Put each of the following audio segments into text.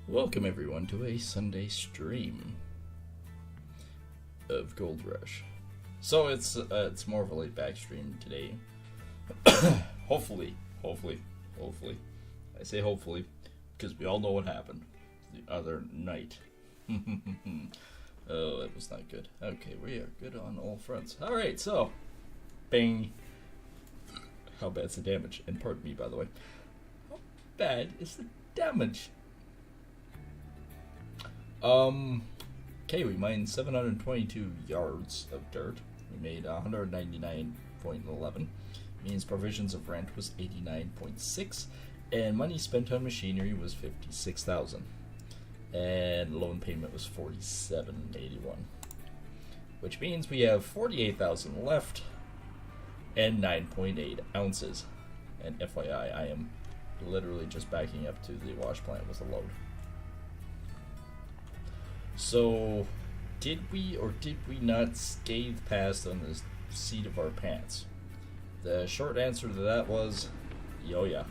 Welcome everyone to a Sunday stream of Gold Rush. So it's more of a laid back stream today. Hopefully. I say hopefully because we all know what happened the other night. Oh, it was not good. Okay, we are good on all fronts. Alright, so bang. How bad's the damage? And pardon me, by the way. How bad is the damage? Okay, we mined 722 yards of dirt. We made 199.11. Means provisions of rent was 89.6. And money spent on machinery was 56,000. And loan payment was 47.81. Which means we have 48,000 left and 9.8 ounces. And FYI, I am literally just backing up to the wash plant with a load. So, did we or did we not scathe past on the seat of our pants? The short answer to that was, yo yeah.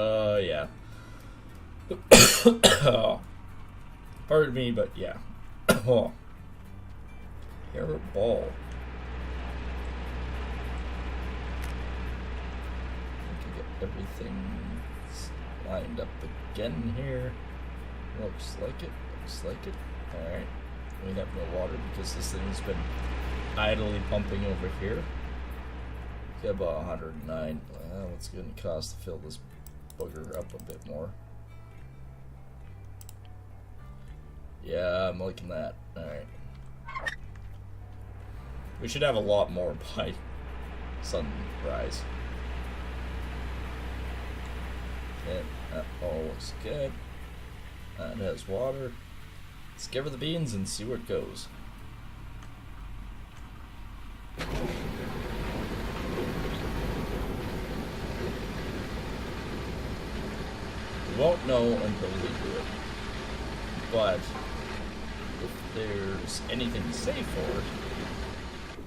Yeah. Pardon me, but yeah. Hairball. I can get everything lined up again here. Looks like it. Alright. We have no water because this thing's been idly pumping over here. Got about 109. What's it going to cost to fill this booger up a bit more? Yeah, I'm liking that. Alright. We should have a lot more by sunrise. Okay, that all looks good. It has water. Let's give her the beans and see where it goes. We won't know until we do it. But if there's anything to say for it,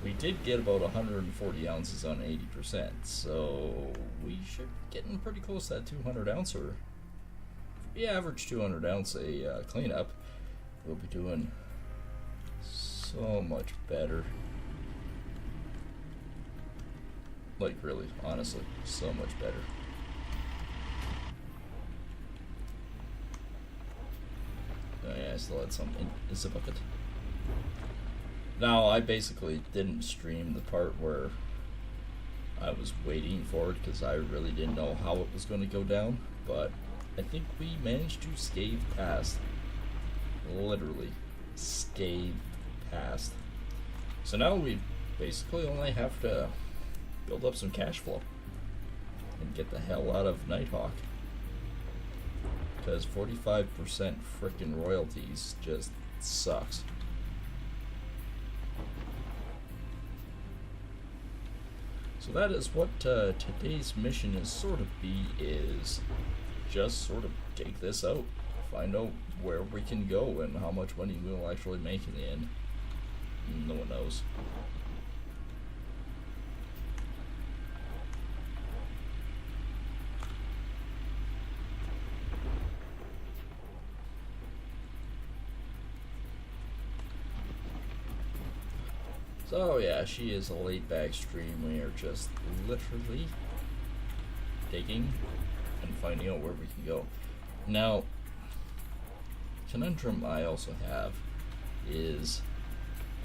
we did get about 140 ounces on 80%, so we should be getting pretty close to that 200 ouncer. The average 200 ounce cleanup, we'll be doing so much better. Like really, honestly, so much better. Oh yeah, I still had some in this bucket. Now, I basically didn't stream the part where I was waiting for it because I really didn't know how it was going to go down, but I think we managed to scathe past. Literally scathe past. So now we basically only have to build up some cash flow and get the hell out of Nighthawk. Because 45% frickin' royalties just sucks. So that is what today's mission is is just sort of take this out, find out where we can go and how much money we'll actually make in the end. No one knows. So yeah, she is a laid back stream. We are just literally digging and finding out where we can go. Now, conundrum I also have is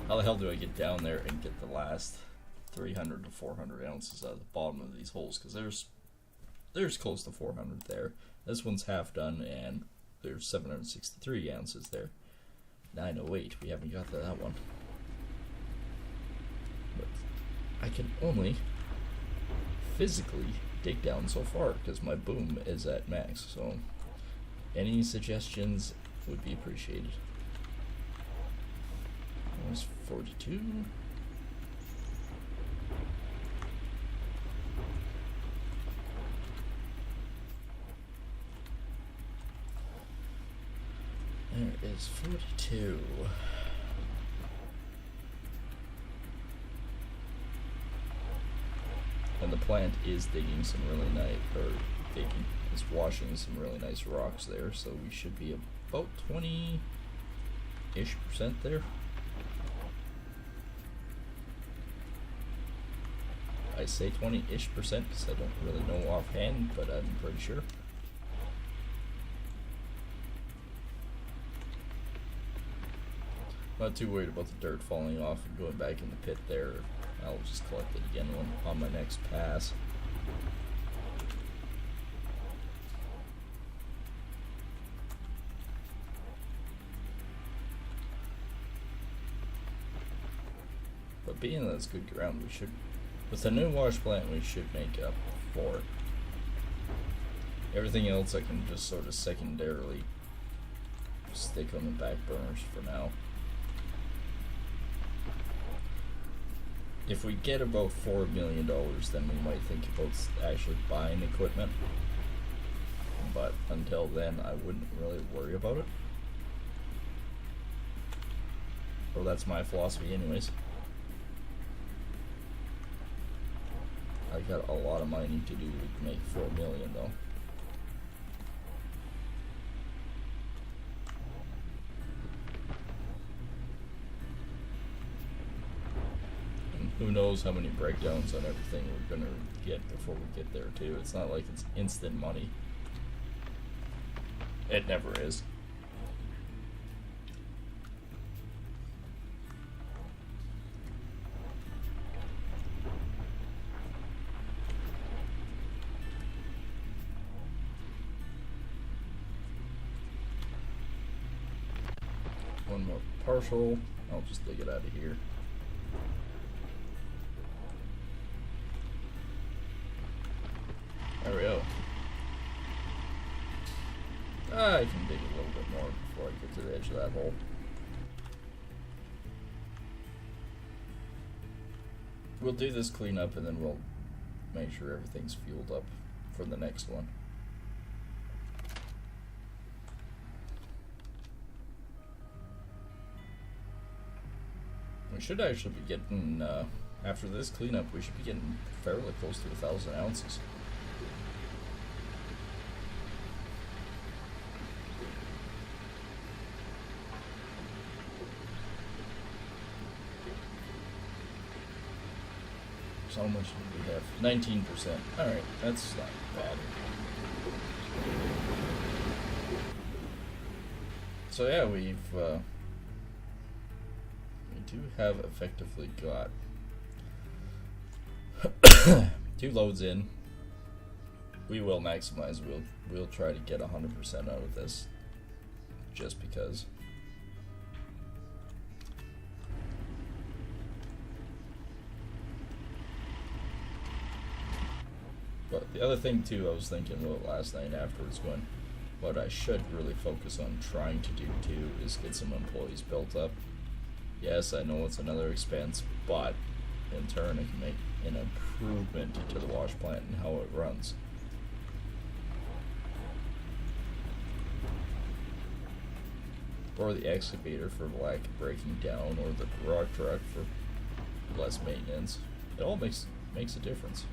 how the hell do I get down there and get the last 300 to 400 ounces out of the bottom of these holes? Because there's close to 400 there. This one's half done, and there's 763 ounces there. 908. We haven't got to that one. But I can only physically dig down so far because my boom is at max. So any suggestions would be appreciated. That was 42. There is 42. And the plant is digging some really nice, or digging, It's washing some really nice rocks there, so we should be about 20-ish% there. I say 20-ish% because I don't really know offhand, but I'm pretty sure. Not too worried about the dirt falling off and going back in the pit there. I'll just collect it again on my next pass. But being that it's good ground, we should, with the new wash plant, we should make up for it. Everything else I can just sort of secondarily stick on the back burners for now. If we get about $4 million, then we might think about actually buying equipment. But until then, I wouldn't really worry about it. Well, that's my philosophy anyways. I got a lot of mining to do to make $4 million though. Who knows how many breakdowns on everything we're gonna get before we get there too. It's not like it's instant money. It never is. One more partial. I'll just dig it out of here. There we go. I can dig a little bit more before I get to the edge of that hole. We'll do this cleanup and then we'll make sure everything's fueled up for the next one. We should actually be getting, after this cleanup, we should be getting fairly close to 1,000 ounces. So how much do we have? 19%. Alright, that's not bad. So yeah, we do have effectively got 2 loads in. We will maximize. We'll try to get 100% out of this, just because. But the other thing too, I was thinking about last night afterwards, going, what I should really focus on trying to do too is get some employees built up. Yes, I know it's another expense, but in turn it can make an improvement to the wash plant and how it runs. Or the excavator for lack of breaking down, or the rock truck for less maintenance. It all makes a difference.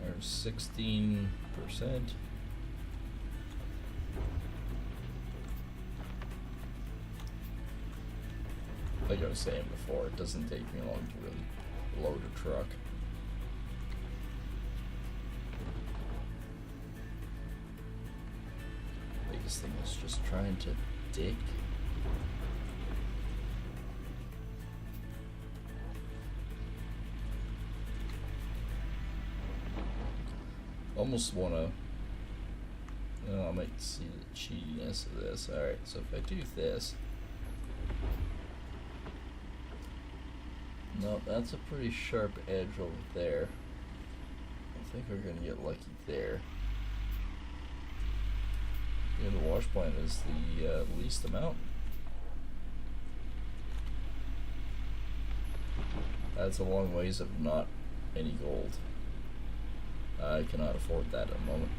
There's 16%. Like I was saying before, it doesn't take me long to really load a truck. Biggest thing is just trying to dig. Almost wanna. I might see the cheatiness of this. Alright, so if I do this. No, that's a pretty sharp edge over there. I think we're gonna get lucky there. Yeah, the wash plant is the least amount. That's a long ways of not any gold. I cannot afford that at the moment.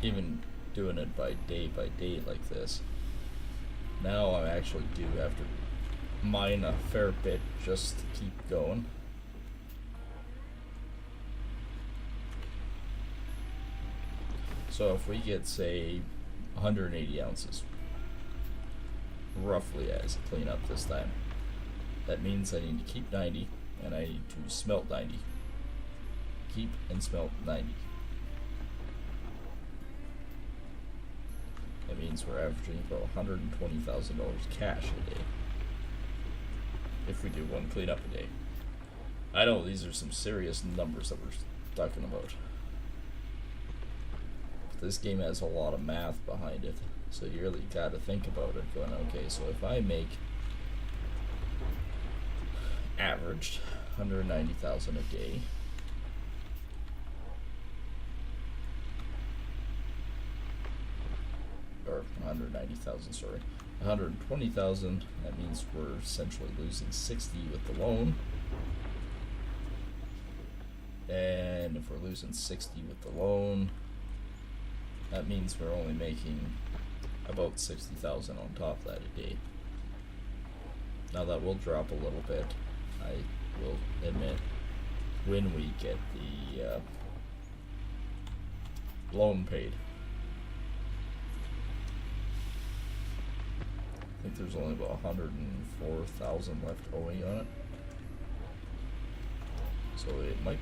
even doing it by day like this. Now I actually do have to mine a fair bit just to keep going. So if we get, say, 180 ounces, roughly, as a cleanup this time, that means I need to keep 90, and I need to smelt 90. Keep and smelt 90. That means we're averaging about $120,000 cash a day if we do one cleanup a day. I know these are some serious numbers that we're talking about. This game has a lot of math behind it, so you really got to think about it, going, okay, so if I make averaged 190,000 a day, or 190,000, sorry, 120,000, that means we're essentially losing 60 with the loan. And if we're losing 60 with the loan, that means we're only making about 60,000 on top of that a day. Now that will drop a little bit, I will admit, when we get the loan paid. I think there's only about 104,000 left owing on it. So it might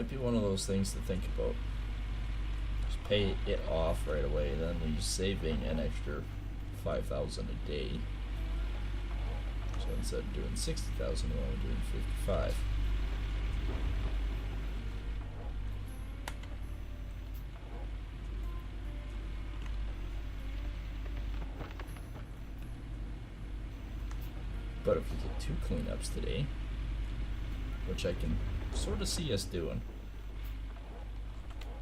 be one of those things to think about. Just pay it off right away, then you're saving an extra 5,000 a day. So instead of doing 60,000, we're only doing 55. But if we get 2 cleanups today, which I can sort of see us doing,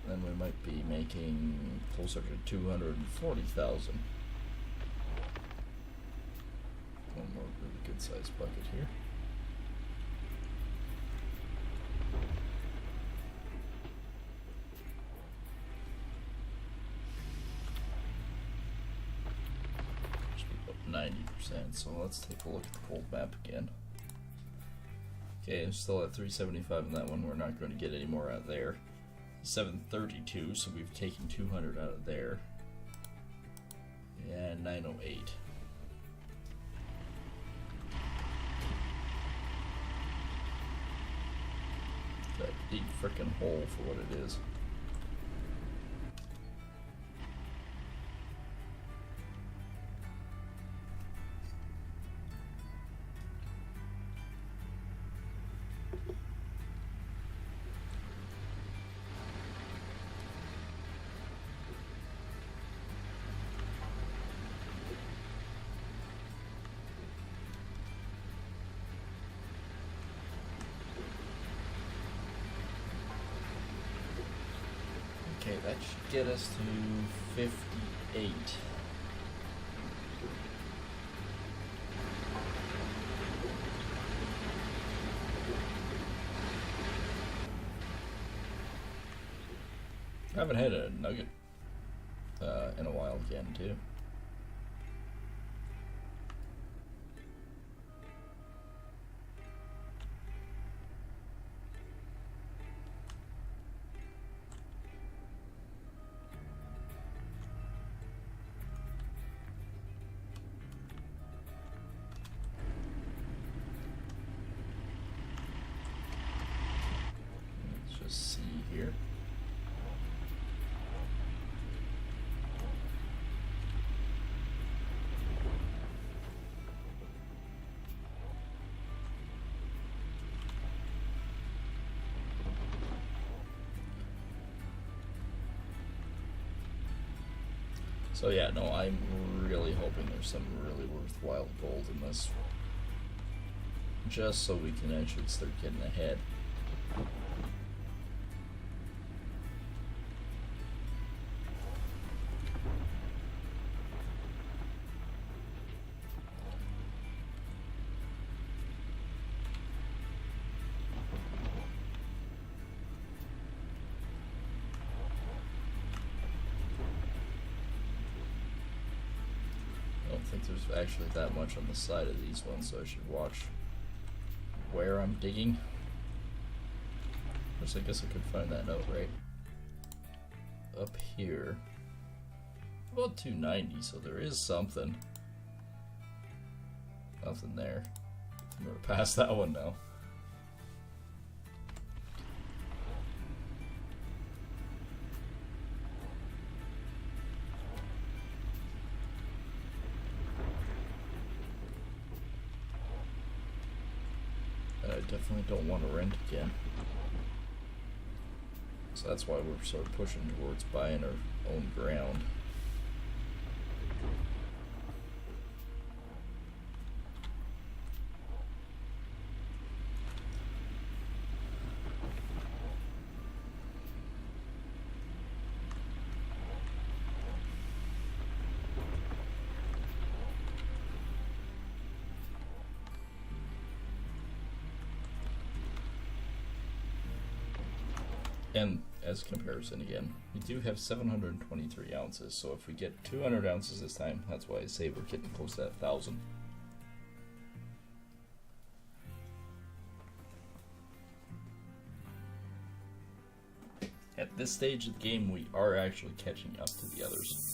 then we might be making closer to 240,000. One more really good sized bucket here. Should be about 90%, so let's take a look at the cold map again. Okay, I'm still at 375 in that one. We're not going to get any more out of there. 732, so we've taken 200 out of there. And 908. That big frickin' hole for what it is. Okay, that should get us to 58. I haven't had a nugget in a while again, too. Let's just see here. So yeah, no, I'm really hoping there's some really worthwhile gold in this, just so we can actually start getting ahead. think there's actually that much on the side of these ones, so I should watch where I'm digging. Which I guess I could find that note, right? Up here. About 290, so there is something. Nothing there. We're past that one now. And I definitely don't want to rent again. So that's why we're sort of pushing towards buying our own ground. And as comparison again, we do have 723 ounces, so if we get 200 ounces this time, that's why I say we're getting close to that 1,000. At this stage of the game, we are actually catching up to the others.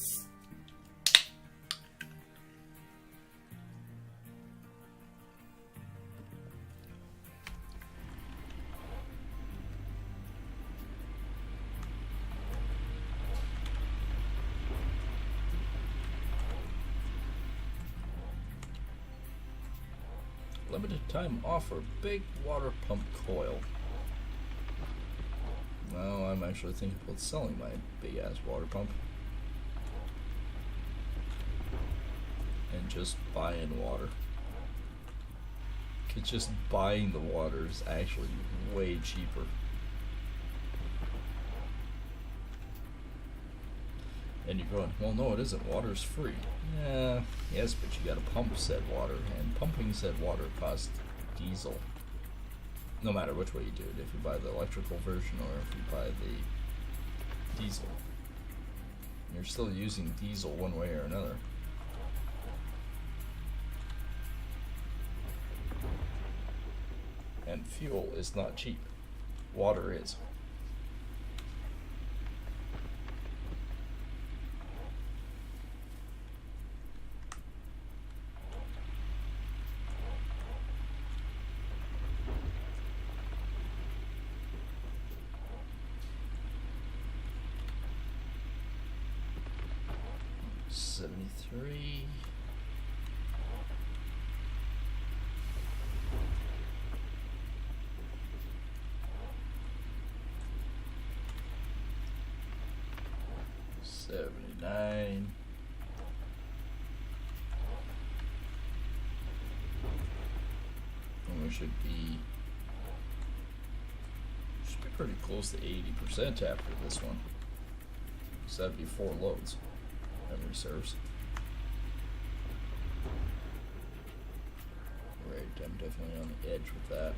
Limited time offer, big water pump coil. Now I'm actually thinking about selling my big ass water pump and just buying water. Cause just buying the water is actually way cheaper. And you're going, well, no, it isn't. Water's free. Yeah, yes, but you gotta pump said water, and pumping said water costs diesel. No matter which way you do it, if you buy the electrical version or if you buy the diesel. You're still using diesel one way or another. And fuel is not cheap. Water is. $73. $79. And we should be pretty close to 80% after this one. 74 loads. Memory serves. Right, I'm definitely on the edge with that.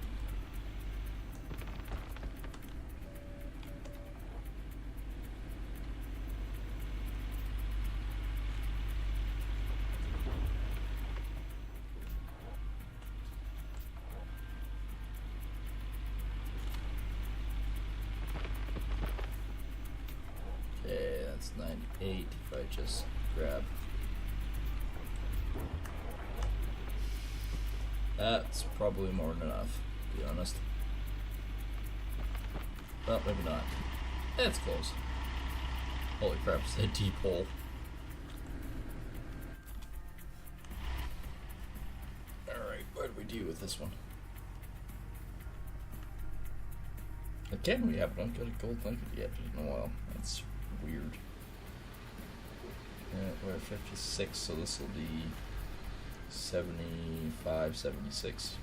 Okay, that's 98 if I just grab. That's probably more than enough, to be honest. Well, maybe not. That's close. Holy crap, it's a deep hole. Alright, what do we do with this one? Again, we haven't got a gold nugget yet in a while. That's weird. We're at 56, so this will be 75, 76.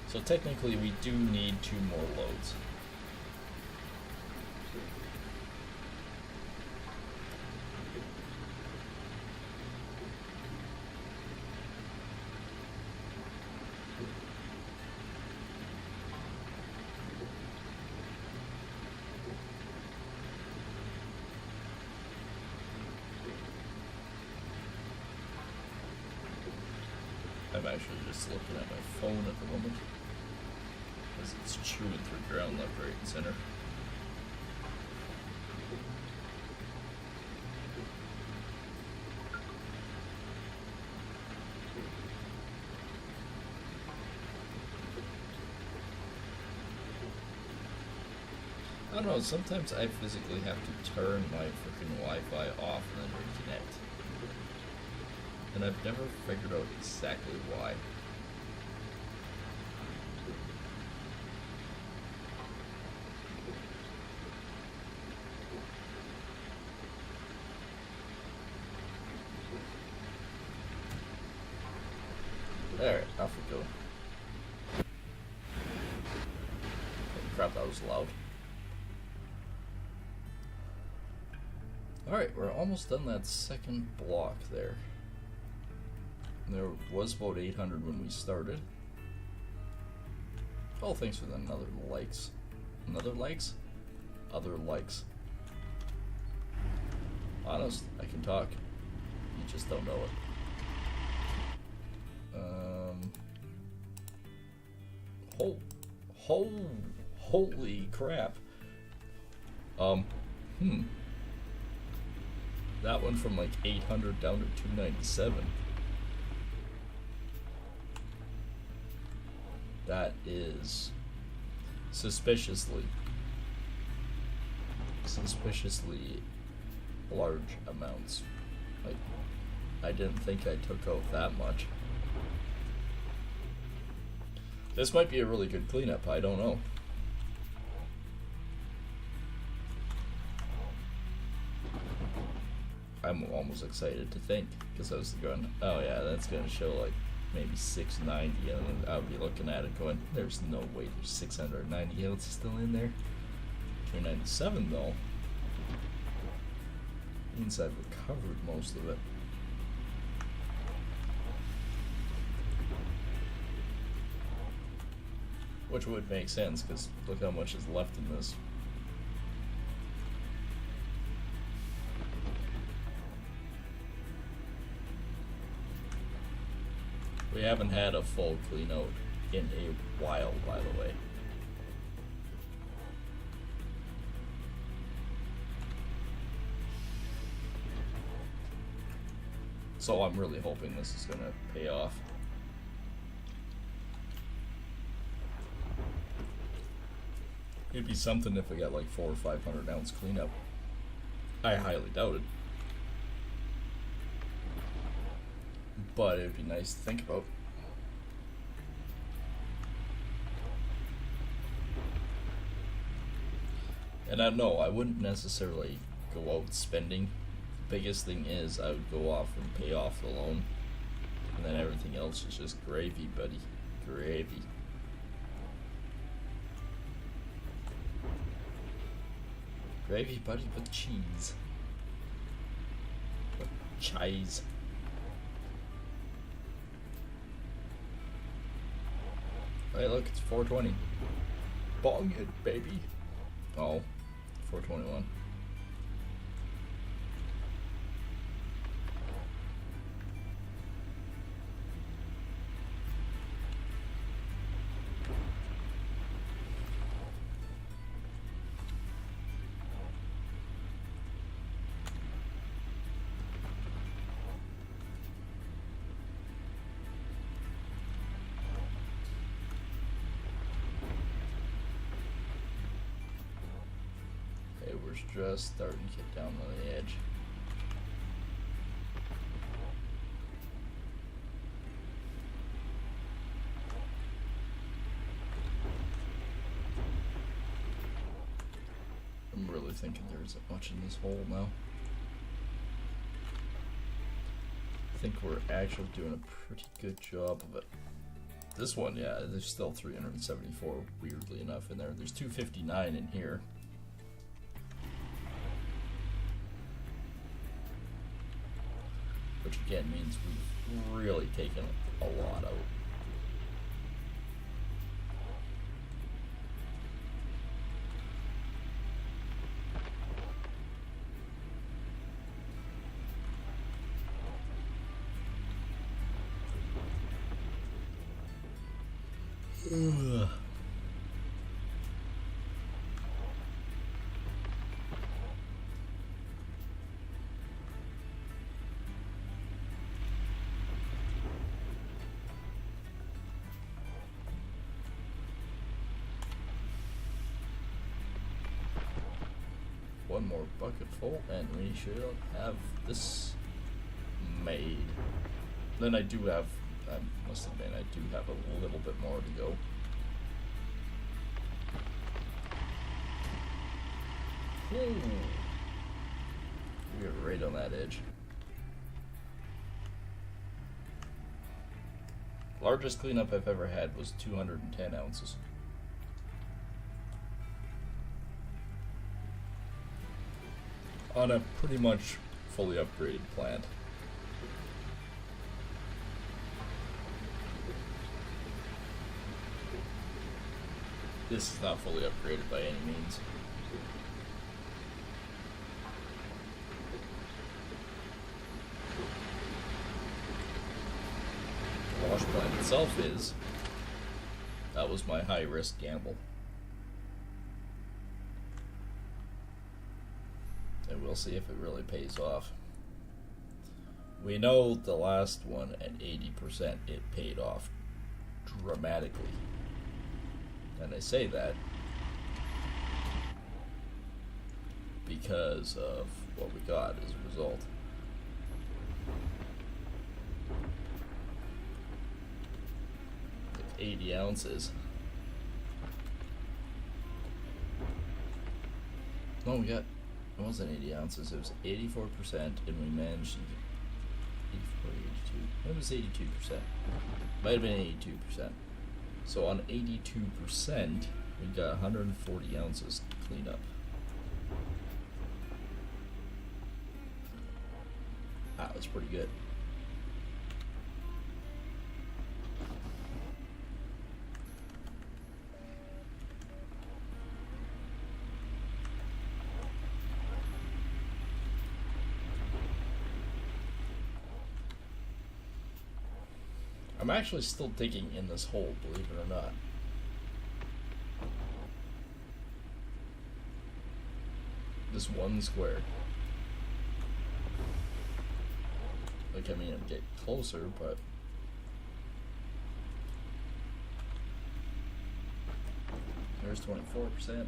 So technically we do need 2 more loads. I'm actually just looking at my phone at the moment, because it's chewing through ground left, right, and center. I don't know, sometimes I physically have to turn my freaking Wi-Fi off and then reconnect. And I've never figured out exactly why. Alright, off we go. Oh, crap, that was loud. Alright, we're almost done that second block there. There was about 800 when we started. Oh, thanks for the another likes. Another likes? Other likes. Honest, I can talk. You just don't know it. Holy crap. That went from like 800 down to 297. That is suspiciously large amounts. Like, I didn't think I took out that much. This might be a really good cleanup, I don't know. I'm almost excited to think, because I was going, oh yeah, that's going to show like maybe 690, and I'll be looking at it going, there's no way there's 690 ounces still in there. 297 though means I've recovered most of it. Which would make sense, because look how much is left in this. We haven't had a full clean out in a while, by the way. So I'm really hoping this is gonna pay off. It'd be something if we got like 400 or 500 ounce cleanup. I highly doubt it. But it would be nice to think about. And I know I wouldn't necessarily go out spending. The biggest thing is I would go off and pay off the loan. And then everything else is just gravy, buddy. Gravy. Gravy, buddy, with cheese. With cheese. Hey, look, it's 420. Bong it, baby. Oh, 421. Just starting to get down on the edge. I'm really thinking there isn't much in this hole now. I think we're actually doing a pretty good job of it. This one, yeah, there's still 374, weirdly enough, in there. There's 259 in here. Which again means we've really taken a lot out. Ugh. One more bucket full, and we should have this made. Then I do have, I must admit, I do have a little bit more to go. Ooh. We are right on that edge. Largest cleanup I've ever had was 210 ounces. On a pretty much fully upgraded plant. This is not fully upgraded by any means. The wash plant itself is. That was my high risk gamble. And we'll see if it really pays off. We know the last one at 80% it paid off dramatically. And I say that because of what we got as a result. With 80 ounces. No, we got, it wasn't 80 ounces, it was 84%, and we managed to get 84, 82. It was 82%. Might have been 82%. So on 82%, we got 140 ounces to clean up. That was pretty good. I'm actually still digging in this hole, believe it or not. This one square. Like, I mean, I'm getting closer, but... There's 24%.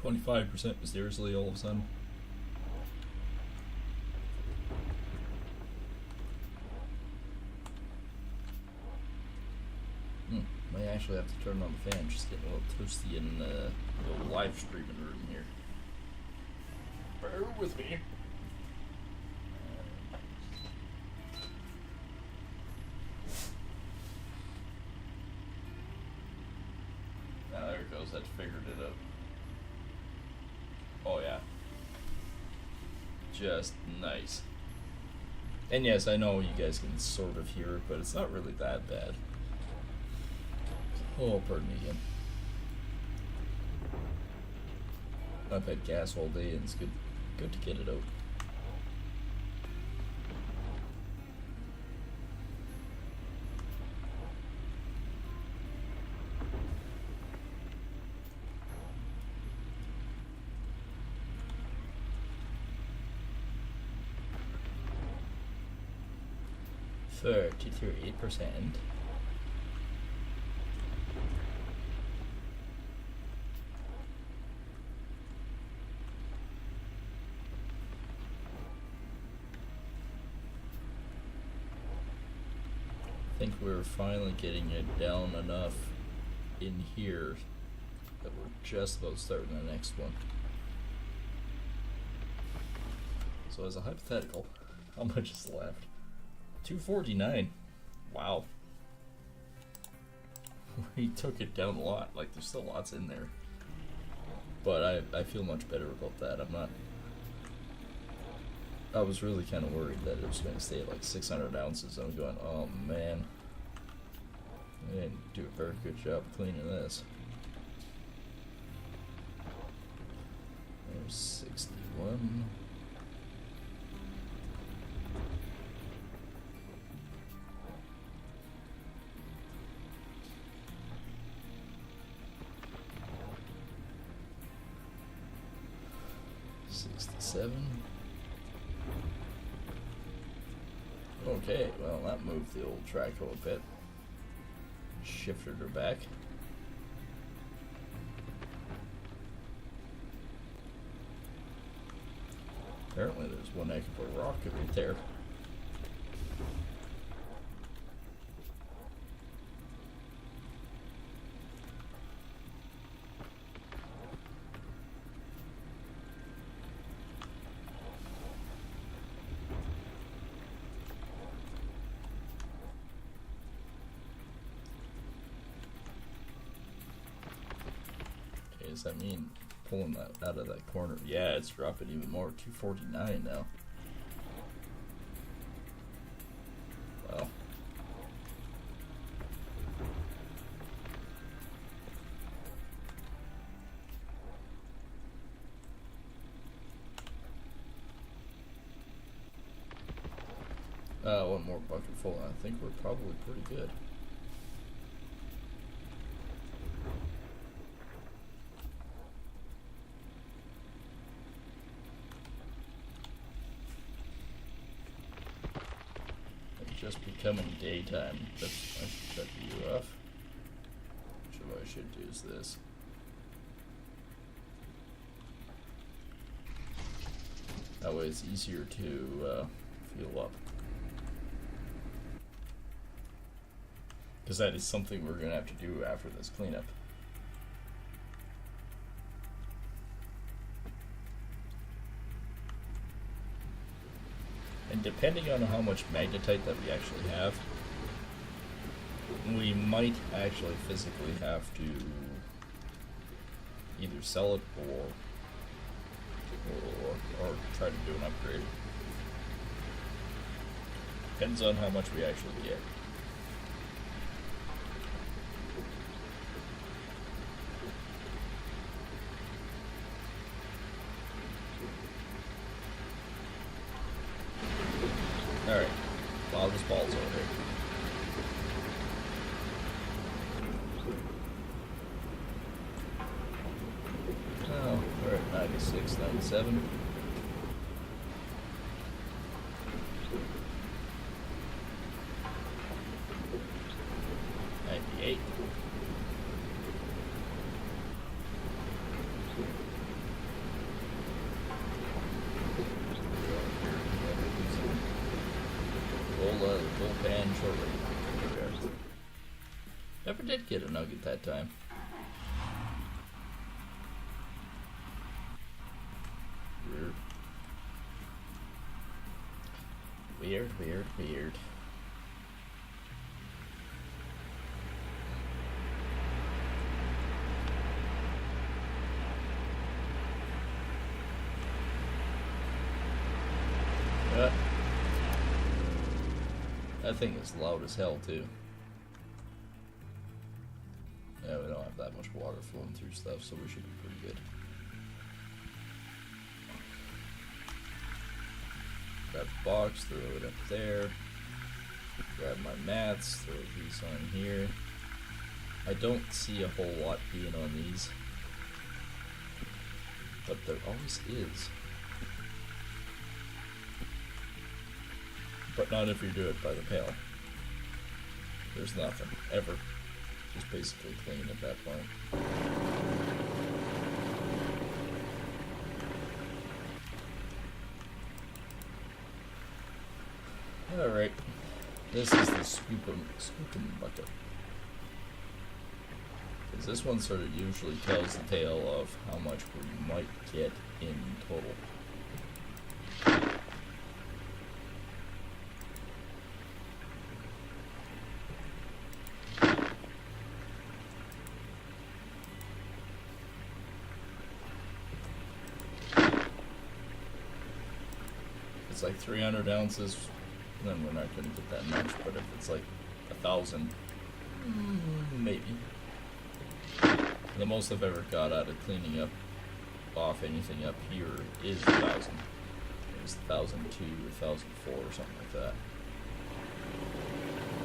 25% mysteriously all of a sudden. Might actually have to turn on the fan, just getting a little toasty in the little live streaming room here. Bear with me. Now there it goes, I figured it out. Oh yeah. Just nice. And yes, I know you guys can sort of hear it, but it's not really that bad. Oh, pardon me again. I've had gas all day and it's good to get it out. $33%. I think we're finally getting it down enough in here that we're just about starting the next one. So as a hypothetical, how much is left? 249. Wow. We took it down a lot. Like, there's still lots in there. But I feel much better about that. I was really kind of worried that it was going to stay at like 600 ounces. I'm going, oh man. I didn't do a very good job cleaning this. There's 61. 67. Okay, well that moved the old track a bit. Shifted her back. Apparently there's one heck of a rocket right there. Okay, does that mean pulling that out of that corner? Yeah, it's dropping even more. 249 now. Well. One more bucket full. I think we're probably pretty good. It's just becoming daytime. I should shut you off. So what I should do is this. That way it's easier to fuel up. Because that is something we're going to have to do after this cleanup. And depending on how much magnetite that we actually have, we might actually physically have to either sell it or try to do an upgrade. Depends on how much we actually get. Alright, plow this balls over here. Oh, we're at 96, 97. 98. Full pan shortly. Never did get a nugget that time. Weird. That thing is loud as hell too. Yeah, we don't have that much water flowing through stuff, so we should be pretty good. Grab the box, throw it up there. Grab my mats, throw these on here. I don't see a whole lot being on these, but there always is. But not if you do it by the pail. There's nothing, ever. Just basically clean at that point. Alright, this is the scoop'em bucket. Because this one sort of usually tells the tale of how much we might get in total. It's like 300 ounces, then we're not going to get that much, but if it's like 1,000, maybe. The most I've ever got out of cleaning up off anything up here is 1,000. It was 1,002 or 1,004 or something like that.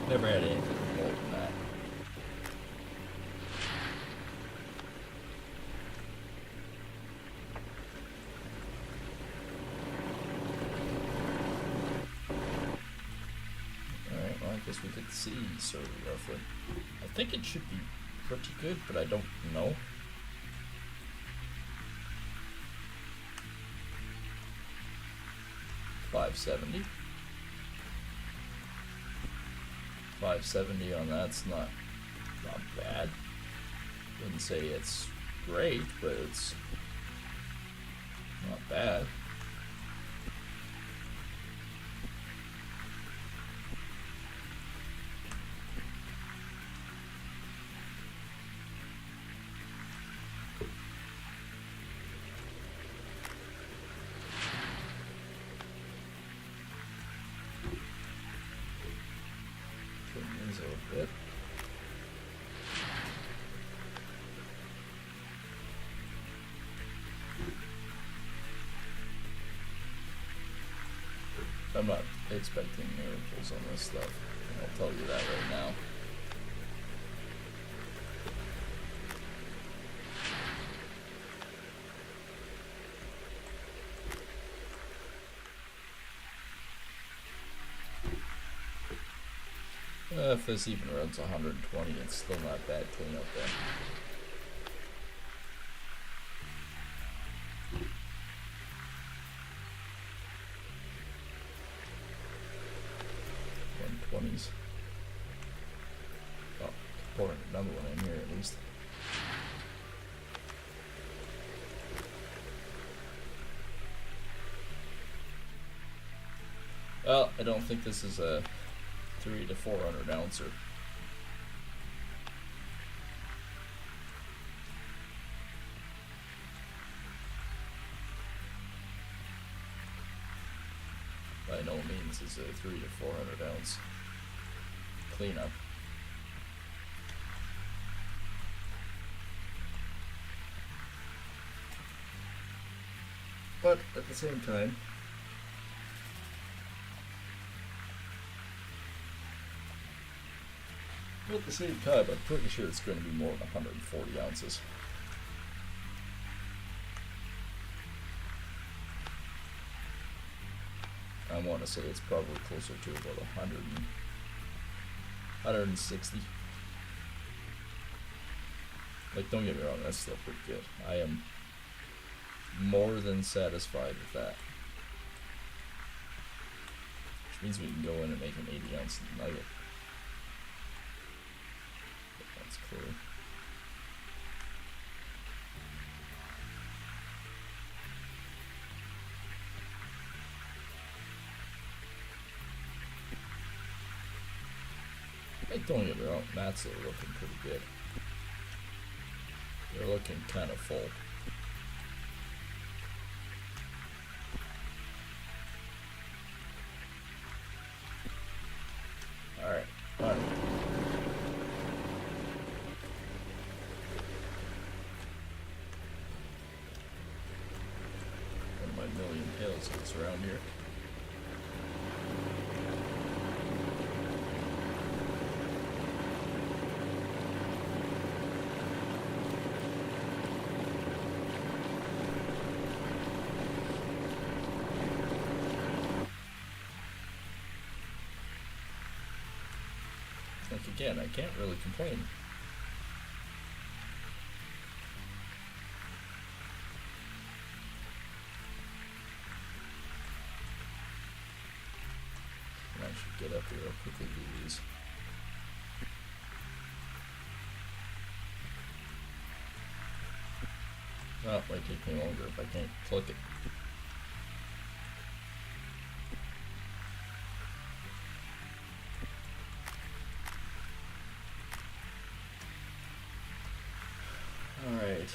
Never had anything more than that. guess we could see sort of roughly. I think it should be pretty good, but I don't know. $570. $570 on that's not bad. Wouldn't say it's great, but it's not bad. Turn these a bit. I'm not expecting miracles on this stuff. I'll tell you that right now. If this even runs 120, it's still not bad cleanup there. Oh, pouring another one in here at least. Well, I don't think this is a 300 to 400 ouncer. By no means is a 300 to 400 ounce cleanup. But at the same time, I'm pretty sure it's going to be more than 140 ounces. I want to say it's probably closer to about 160. Like, don't get me wrong, that's still pretty good. I am more than satisfied with that. Which means we can go in and make an 80-ounce nugget. That's clear. Like, don't get me wrong, mats are looking pretty good. They're looking kind of full. Alright, alright. One of my million pails that's around here. Like, again, I can't really complain. And I should get up here real quickly do these. Oh, it might take me longer if I can't click it. Alright.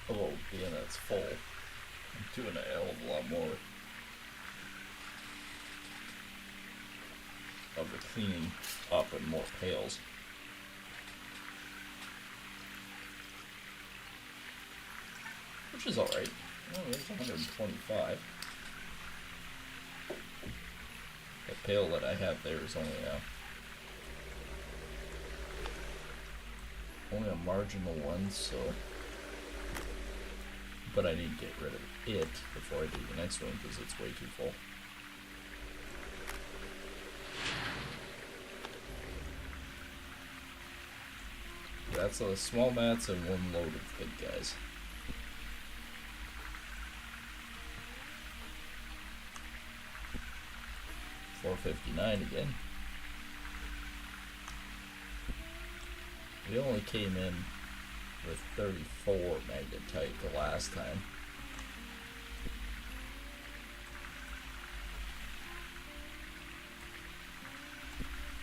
Although, being that's full, I'm doing a hell of a lot more of the cleaning up and more pails. Which is alright. Oh, there's 125. The pail that I have there is only a marginal one, so but I need to get rid of it before I do the next one because it's way too full. That's a small mats and one load of big guys. $4.59 again. We only came in with 34 magnetite the last time.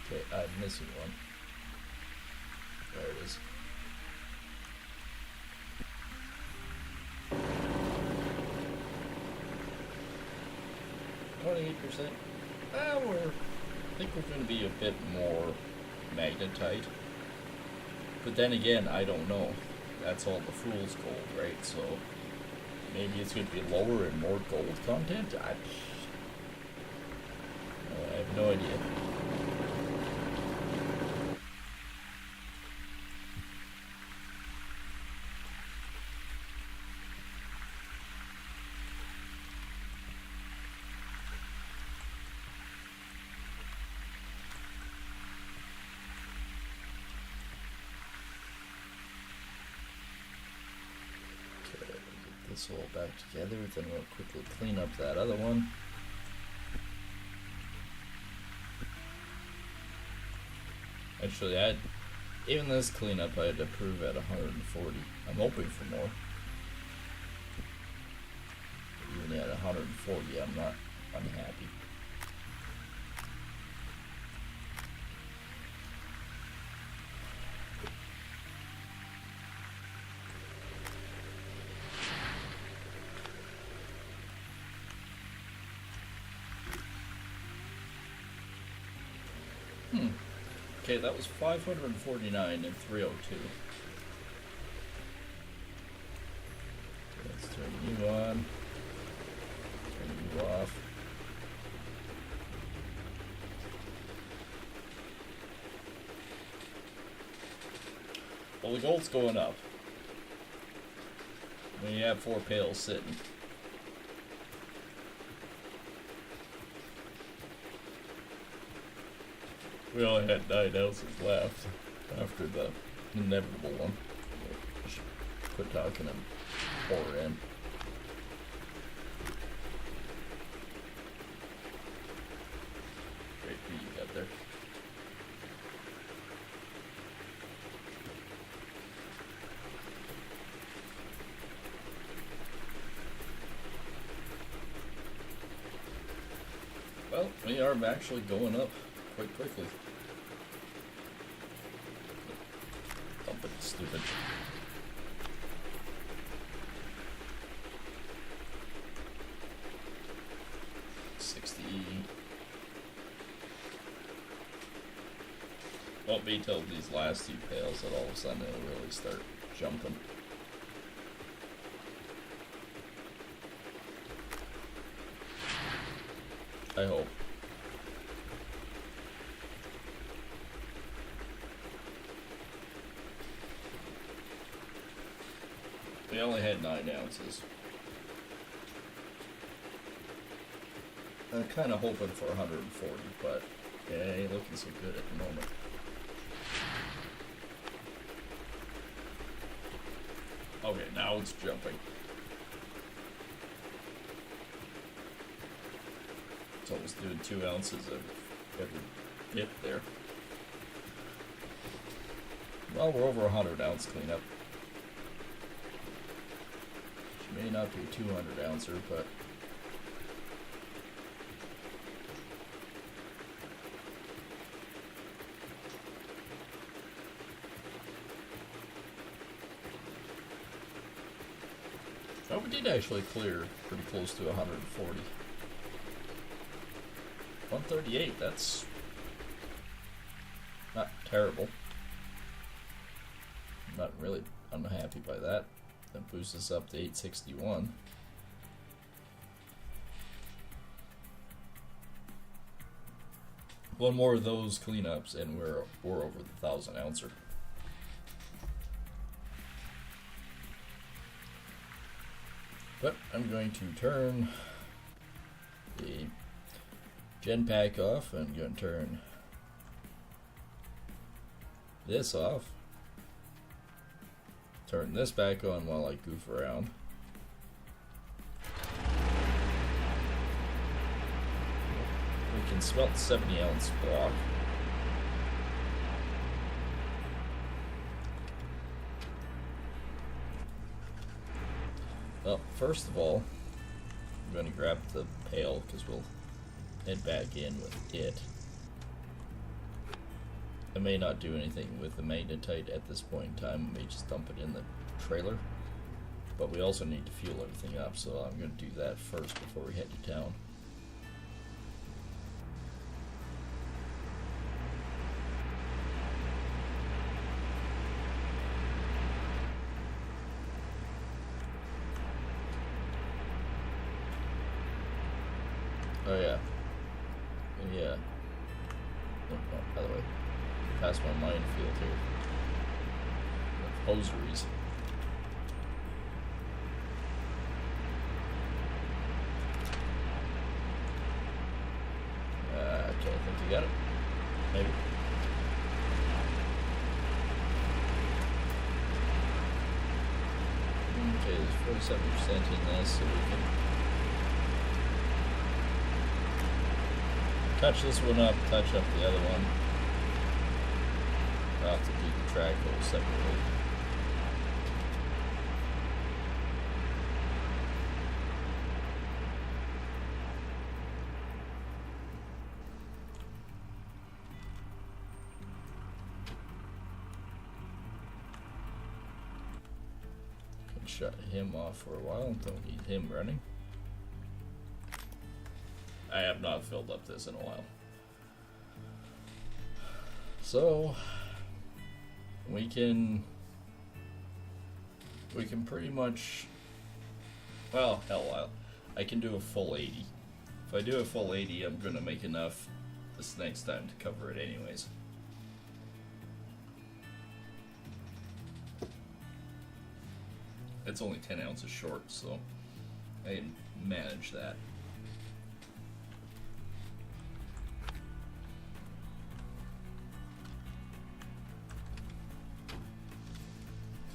Okay, I'm missing one. There it is. 28%. I think we're going to be a bit more magnetite. But then again, I don't know. That's all the fool's gold, right? So maybe it's going to be lower and more gold content? I have no idea. This all back together, then we'll quickly clean up that other one. Actually, even this cleanup I had to prove at 140. I'm hoping for more. Even at 140, I'm not unhappy. Okay, that was 549 and 302. Let's turn you on. Turn you off. Well, the gold's going up. When you have 4 pails sitting. We only had 9 ounces left after the inevitable one. I should quit talking and pour in. Great beat you got there. Well, we are actually going up quite quickly. Dump it, stupid. Won't be till these last 2 pails that all of a sudden it'll really start jumping. I hope. We only had 9 ounces. I'm kind of hoping for 140, but it ain't looking so good at the moment. Okay, now it's jumping. It's almost doing 2 ounces of every dip there. Well, we're over 100 ounce cleanup. She may not be a 200 ouncer, but oh, we did actually clear pretty close to 140. 138, that's not terrible. I'm not really unhappy by that. That boosts us up to 861. One more of those cleanups and we're over the 1,000 ouncer. But I'm going to turn the gen pack off. I'm going to turn this off. Turn this back on while I goof around. We can smelt 70-ounce block. Well, first of all, I'm going to grab the pail because we'll head back in with it. I may not do anything with the magnetite at this point in time. I may just dump it in the trailer. But we also need to fuel everything up, so I'm going to do that first before we head to town. Oh yeah. Yeah. Oh, by the way, past my minefield here. Hosieries. Okay, I think you got it. Maybe. Okay, there's 47% in this, so we can touch this one up, touch up the other one. I'll have to do the track hole separately. Can shut him off for a while, don't need him running. I have not filled up this in a while. So we can pretty much, well, hell, I can do a full 80. If I do a full 80, I'm gonna make enough this next time to cover it anyways. It's only 10 ounces short, so I can manage that.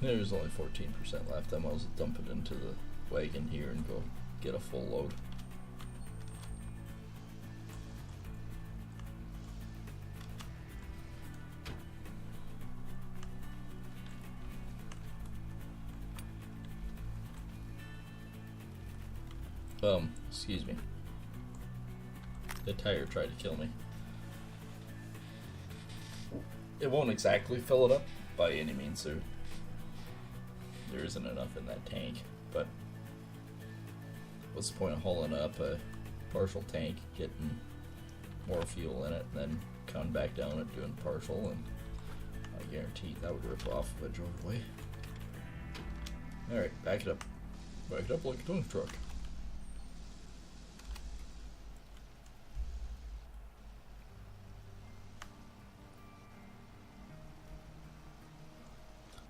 There's only 14% left. I might as well dump it into the wagon here and go get a full load. Excuse me. The tire tried to kill me. It won't exactly fill it up by any means, so there isn't enough in that tank, but what's the point of hauling up a partial tank, getting more fuel in it, and then coming back down and doing partial, and I guarantee that would rip off if I drove away. Alright, back it up. Back it up like a tow truck.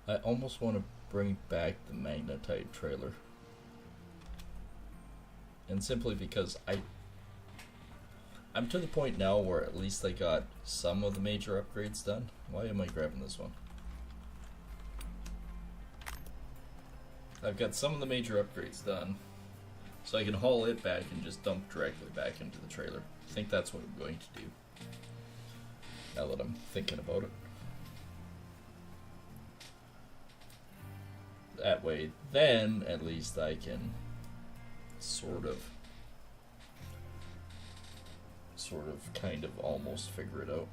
I almost want to bring back the magnetite trailer. And simply because I'm to the point now where at least I got some of the major upgrades done. Why am I grabbing this one? I've got some of the major upgrades done, so I can haul it back and just dump directly back into the trailer. I think that's what I'm going to do, now that I'm thinking about it. That way, then at least I can sort of kind of almost figure it out.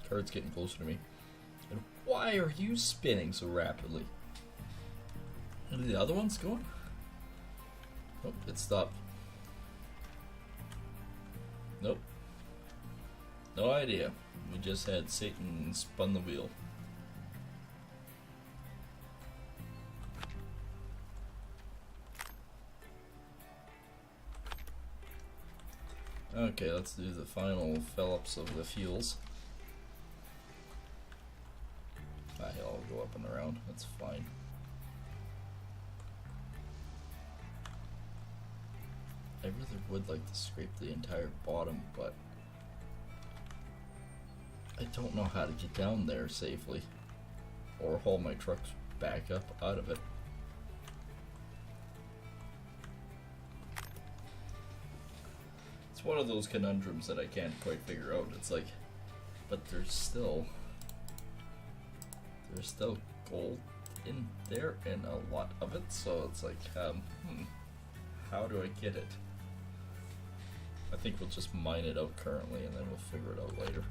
Card's getting closer to me. And why are you spinning so rapidly? Are the other ones going? Oh, it stopped. Nope. No idea. We just had Satan spun the wheel. Okay, let's do the final fill-ups of the fuels. I'll jumping around. That's fine. I really would like to scrape the entire bottom, but I don't know how to get down there safely or haul my trucks back up out of it. It's one of those conundrums that I can't quite figure out. It's like, but there's still gold in there and a lot of it, so it's like, how do I get it? I think we'll just mine it out currently and then we'll figure it out later.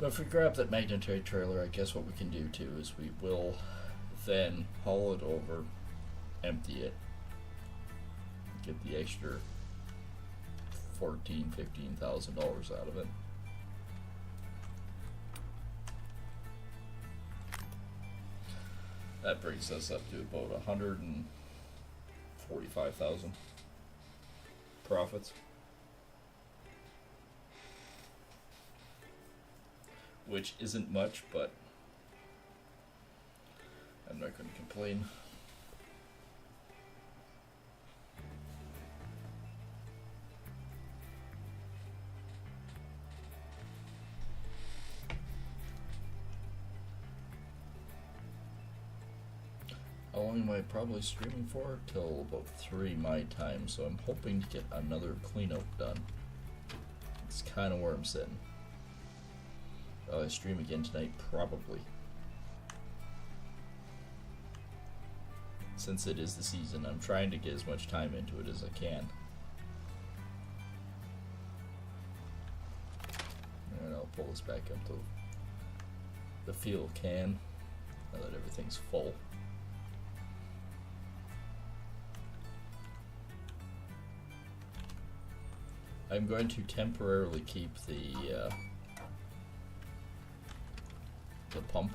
But if we grab that magnetite trailer, I guess what we can do too is we will then haul it over, empty it, get the extra $14,000–15,000 out of it. That brings us up to about 145,000 profits, which isn't much, but I'm not going to complain. How long am I probably streaming for? Till about 3 my time, so I'm hoping to get another cleanup done. It's kind of where I'm sitting. I stream again tonight, probably. Since it is the season, I'm trying to get as much time into it as I can. And I'll pull this back up to the fuel can, now that everything's full. I'm going to temporarily keep the pump.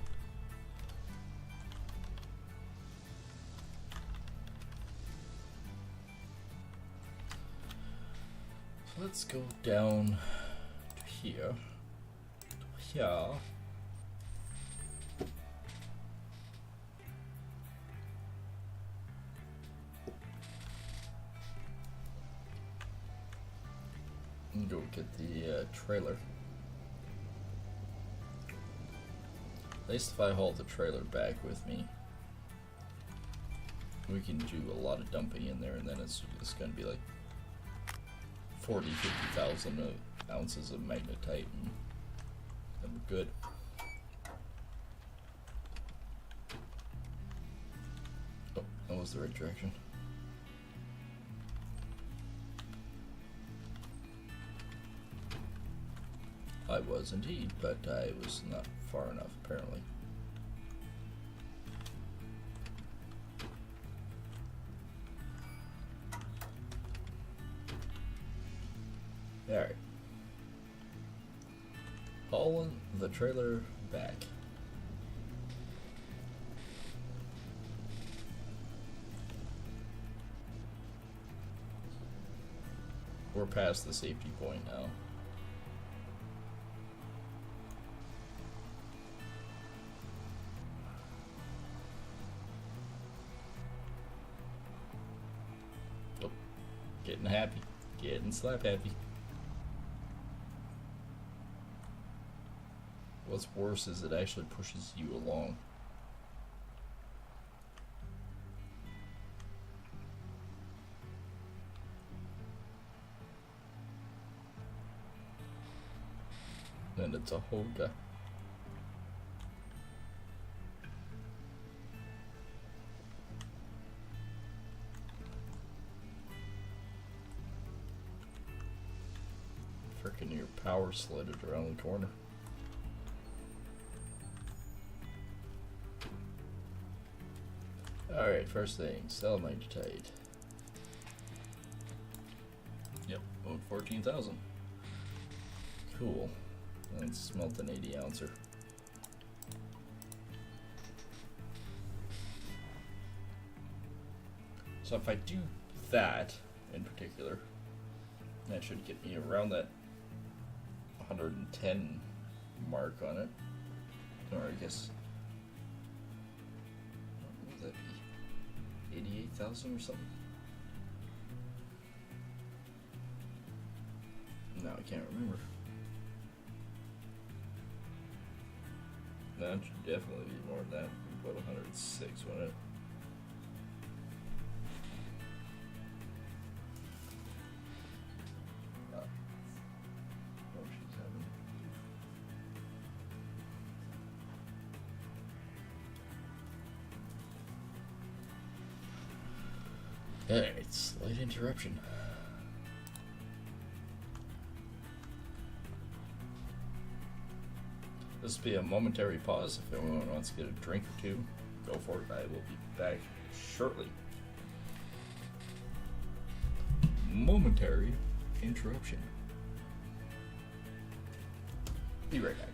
So let's go down to here. And go get the trailer. At least if I haul the trailer back with me, we can do a lot of dumping in there, and then it's going to be like 40–50,000 ounces of magnetite, and then we're good. Oh, that was the right direction. I was indeed, but I was not far enough, apparently. Alright. Hauling the trailer back. We're past the safety point now. Getting happy. Getting slap happy. What's worse is it actually pushes you along. And it's a Hoga. Frickin' your power slid it around the corner. Alright, first thing, sell magnetite. Yep, about 14,000. Cool. Let's smelt an 80 ouncer. So if I do that in particular, That should get me around that 110 mark on it. Or I guess, what would that be? 88,000 or something? No, I can't remember. That should definitely be more than that. About 106, wouldn't it? Alright, slight interruption. This will be a momentary pause. If anyone wants to get a drink or two, go for it. I will be back shortly. Momentary interruption. Be right back.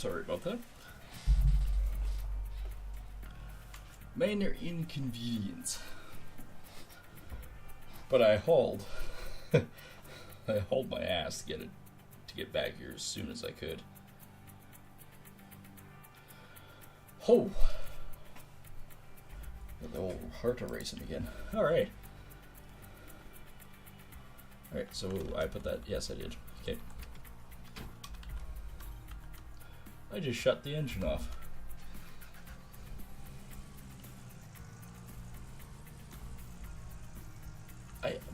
Sorry about that. Minor inconvenience. But I hauled. I hauled my ass to get back here as soon as I could. Oh, the old heart racing again. All right. All right. So I put that. Yes, I did. Okay. I just shut the engine off.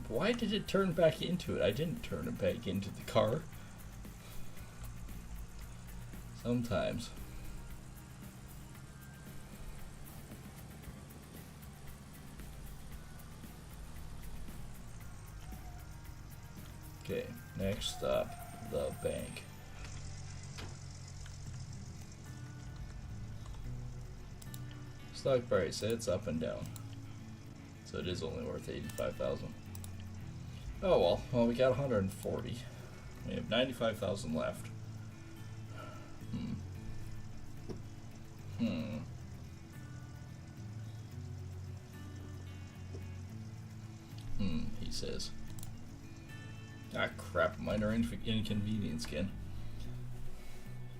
Why did it turn back into it? I didn't turn it back into the car. Sometimes. Okay, next up, the bank. Stock price, it's up and down. So it is only worth 85,000. Oh well, we got 140. We have 95,000 left. He says. Ah crap, minor inconvenience again.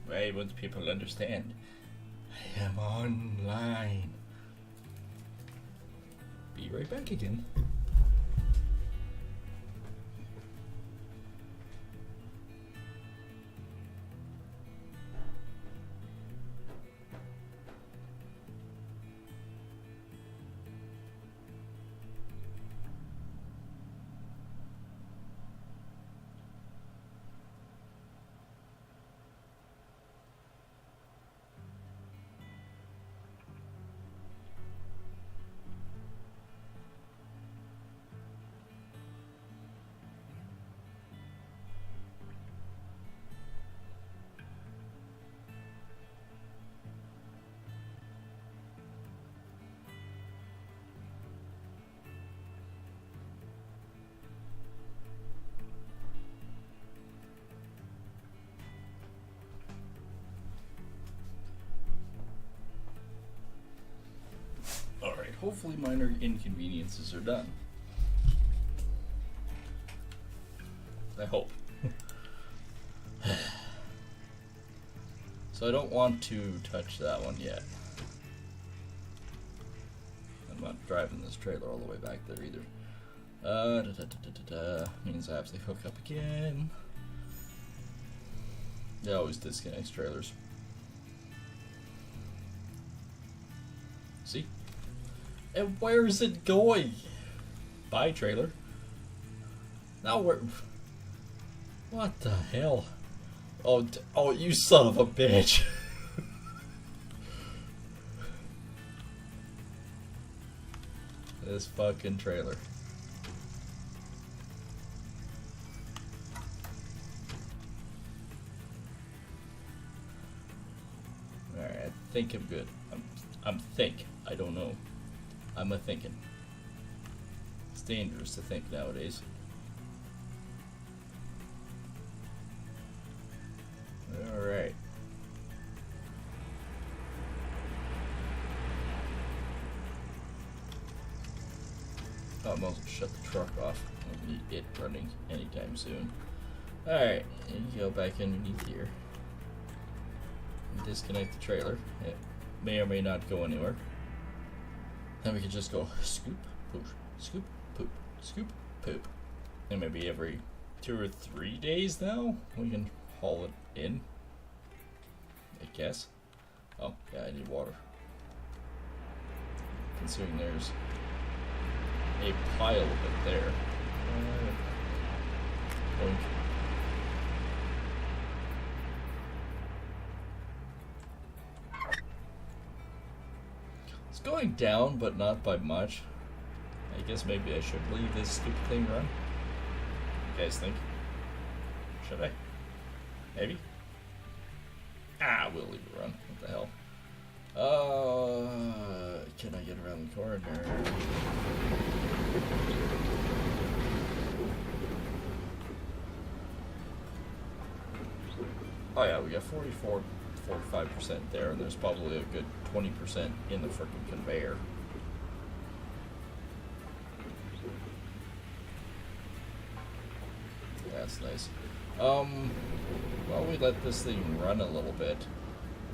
Right, once people understand. I am online. Be right back again. Alright, hopefully minor inconveniences are done. I hope. So I don't want to touch that one yet. I'm not driving this trailer all the way back there either. Means I have to hook up again. It always disconnects trailers. See? And where is it going? Bye, trailer. Now where? What the hell? Oh, you son of a bitch! This fucking trailer. Alright, I think I'm good. I'm think. I don't know. I'm a thinking. It's dangerous to think nowadays. Alright. Oh, I'm also shut the truck off. I don't need it running anytime soon. Alright, and you go back underneath here. And disconnect the trailer. It may or may not go anywhere. Then we can just go scoop, poop, scoop, poop, scoop, poop. And maybe every 2 or 3 days now, we can haul it in. I guess. Oh, yeah, I need water. Considering there's a pile of it there. Boink. It's going down, but not by much. I guess maybe I should leave this stupid thing run. You guys think? Should I? Maybe? Ah, we'll leave it run. What the hell? Can I get around the corner? Oh yeah, we got 45% there, and there's probably a good 20% in the frickin' conveyor. That's nice. While we let this thing run a little bit,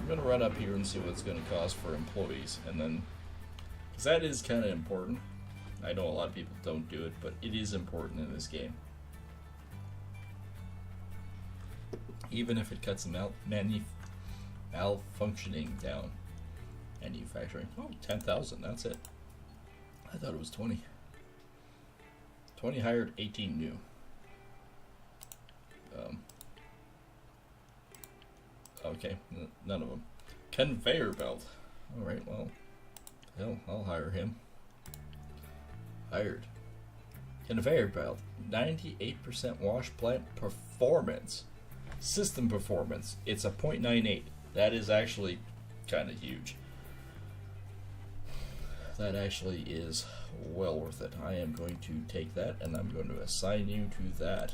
I'm going to run up here and see what it's going to cost for employees, and then, because that is kind of important. I know a lot of people don't do it, but it is important in this game. Even if it cuts the malfunctioning down. Manufacturing. Oh, 10,000, that's it. I thought it was 20. 20 hired, 18 new. Okay, none of them. Conveyor belt. Alright, well, hell, I'll hire him. Hired. Conveyor belt. 98% wash plant performance. System performance. It's a 0.98. That is actually kind of huge. That actually is well worth it. I am going to take that and I'm going to assign you to that.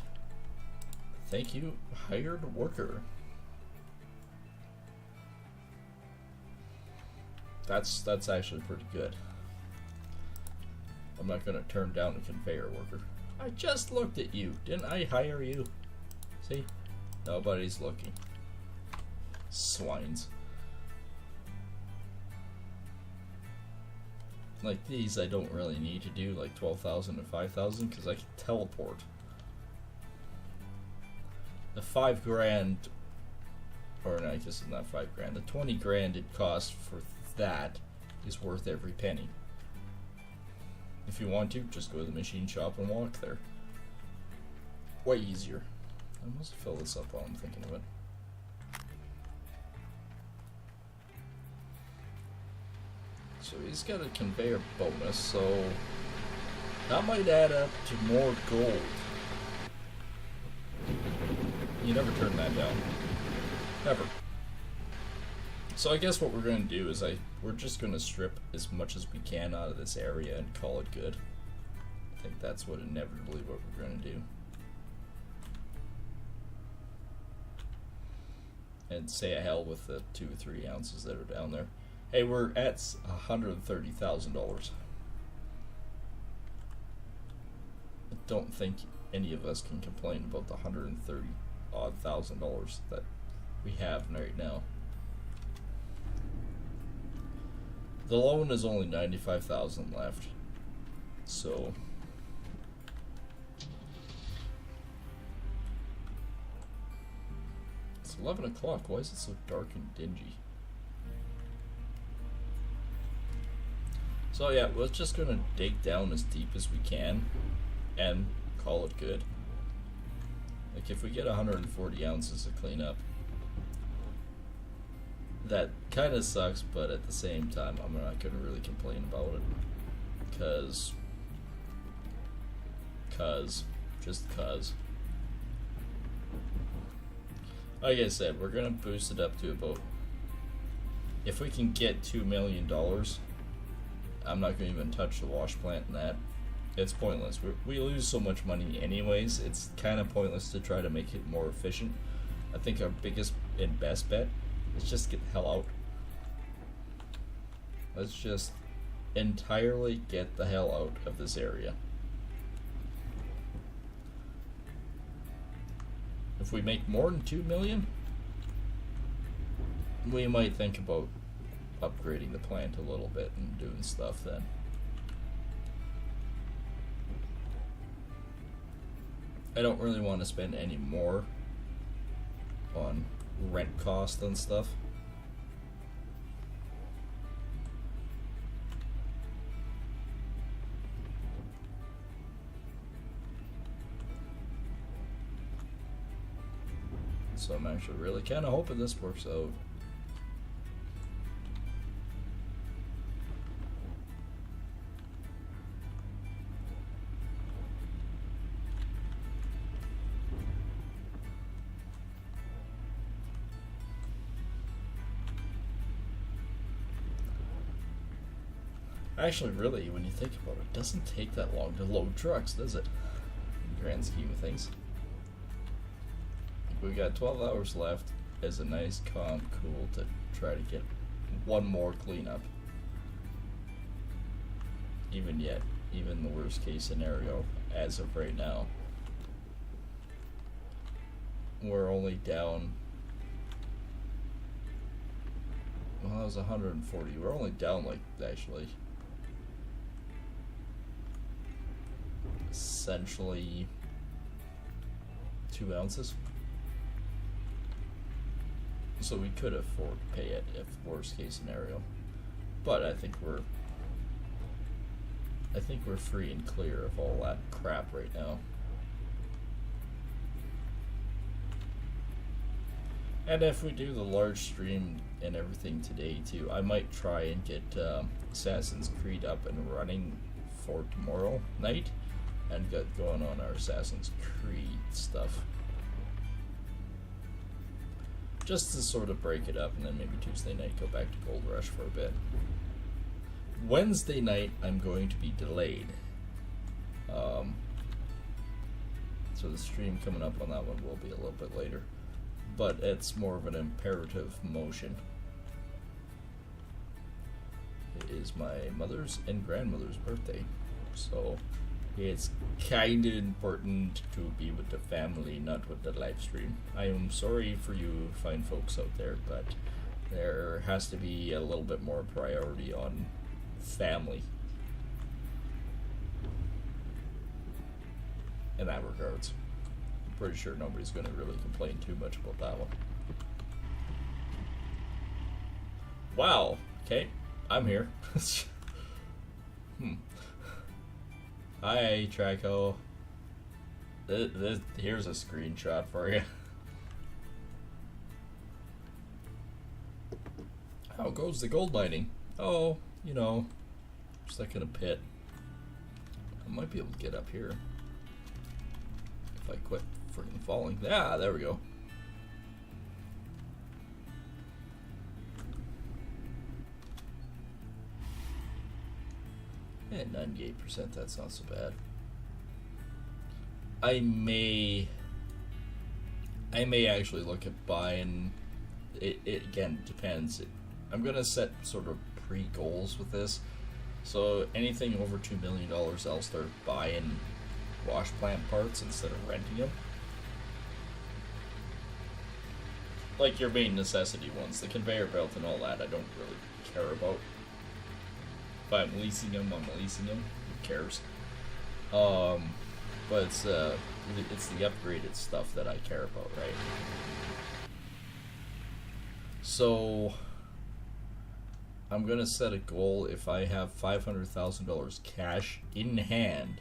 Thank you, hired worker. That's actually pretty good. I'm not going to turn down a conveyor worker. I just looked at you. Didn't I hire you? See? Nobody's looking. Swines. Like these I don't really need to do, like 12,000 and 5,000, because I can teleport. The 5 grand, or no, I guess it's not 5 grand, the 20 grand it costs for that is worth every penny. If you want to, just go to the machine shop and walk there. Way easier. I must fill this up while I'm thinking of it. So he's got a conveyor bonus, so that might add up to more gold. You never turn that down. Never. So I guess what we're going to do is we're just going to strip as much as we can out of this area and call it good. I think that's inevitably what we're going to do. And say a hell with the 2 or 3 ounces that are down there. Hey, we're at $130,000. I don't think any of us can complain about the $130,000 that we have right now. The loan is only $95,000 left, so it's 11 o'clock. Why is it so dark and dingy? So yeah, we're just gonna dig down as deep as we can and call it good. Like if we get 140 ounces to clean up, that kind of sucks, but at the same time, I'm not gonna really complain about it, cause. Like I said, we're gonna boost it up to about. If we can get $2 million, I'm not gonna even touch the wash plant in that. It's pointless. We lose so much money anyways. It's kind of pointless to try to make it more efficient. I think our biggest and best bet is just get the hell out. Let's just entirely get the hell out of this area. If we make more than 2 million, we might think about upgrading the plant a little bit and doing stuff then. I don't really want to spend any more on rent cost and stuff. So I'm actually really kind of hoping this works out. Actually, really, when you think about it, it doesn't take that long to load trucks, does it? In the grand scheme of things. We've got 12 hours left. as a nice calm cool to try to get one more cleanup. Even the worst case scenario as of right now. We're only down, well, that was 140. We're only down like, actually, essentially 2 ounces. So we could afford to pay it if worst case scenario. But I think we're free and clear of all that crap right now. And if we do the large stream and everything today too, I might try and get Assassin's Creed up and running for tomorrow night and get going on our Assassin's Creed stuff. Just to sort of break it up, and then maybe Tuesday night go back to Gold Rush for a bit. Wednesday night I'm going to be delayed. So the stream coming up on that one will be a little bit later. But it's more of an imperative motion. It is my mother's and grandmother's birthday, so it's kind of important to be with the family, not with the live stream. I am sorry for you fine folks out there, but there has to be a little bit more priority on family in that regards. Pretty sure nobody's going to really complain too much about that one. Wow. Okay, I'm here. Hi, Traco. Here's a screenshot for you. How goes the gold mining? Oh, you know, just like in a pit. I might be able to get up here if I quit freaking falling. Yeah, there we go. And 98%, that's not so bad. I may actually look at buying it. It again depends. I'm gonna set sort of pre-goals with this. So anything over $2 million, I'll start buying wash plant parts instead of renting them. Like your main necessity ones, the conveyor belt and all that, I don't really care about. If I'm leasing them, I'm leasing them. Who cares? But it's the upgraded stuff that I care about, right? So I'm gonna set a goal. If I have $500,000 cash in hand,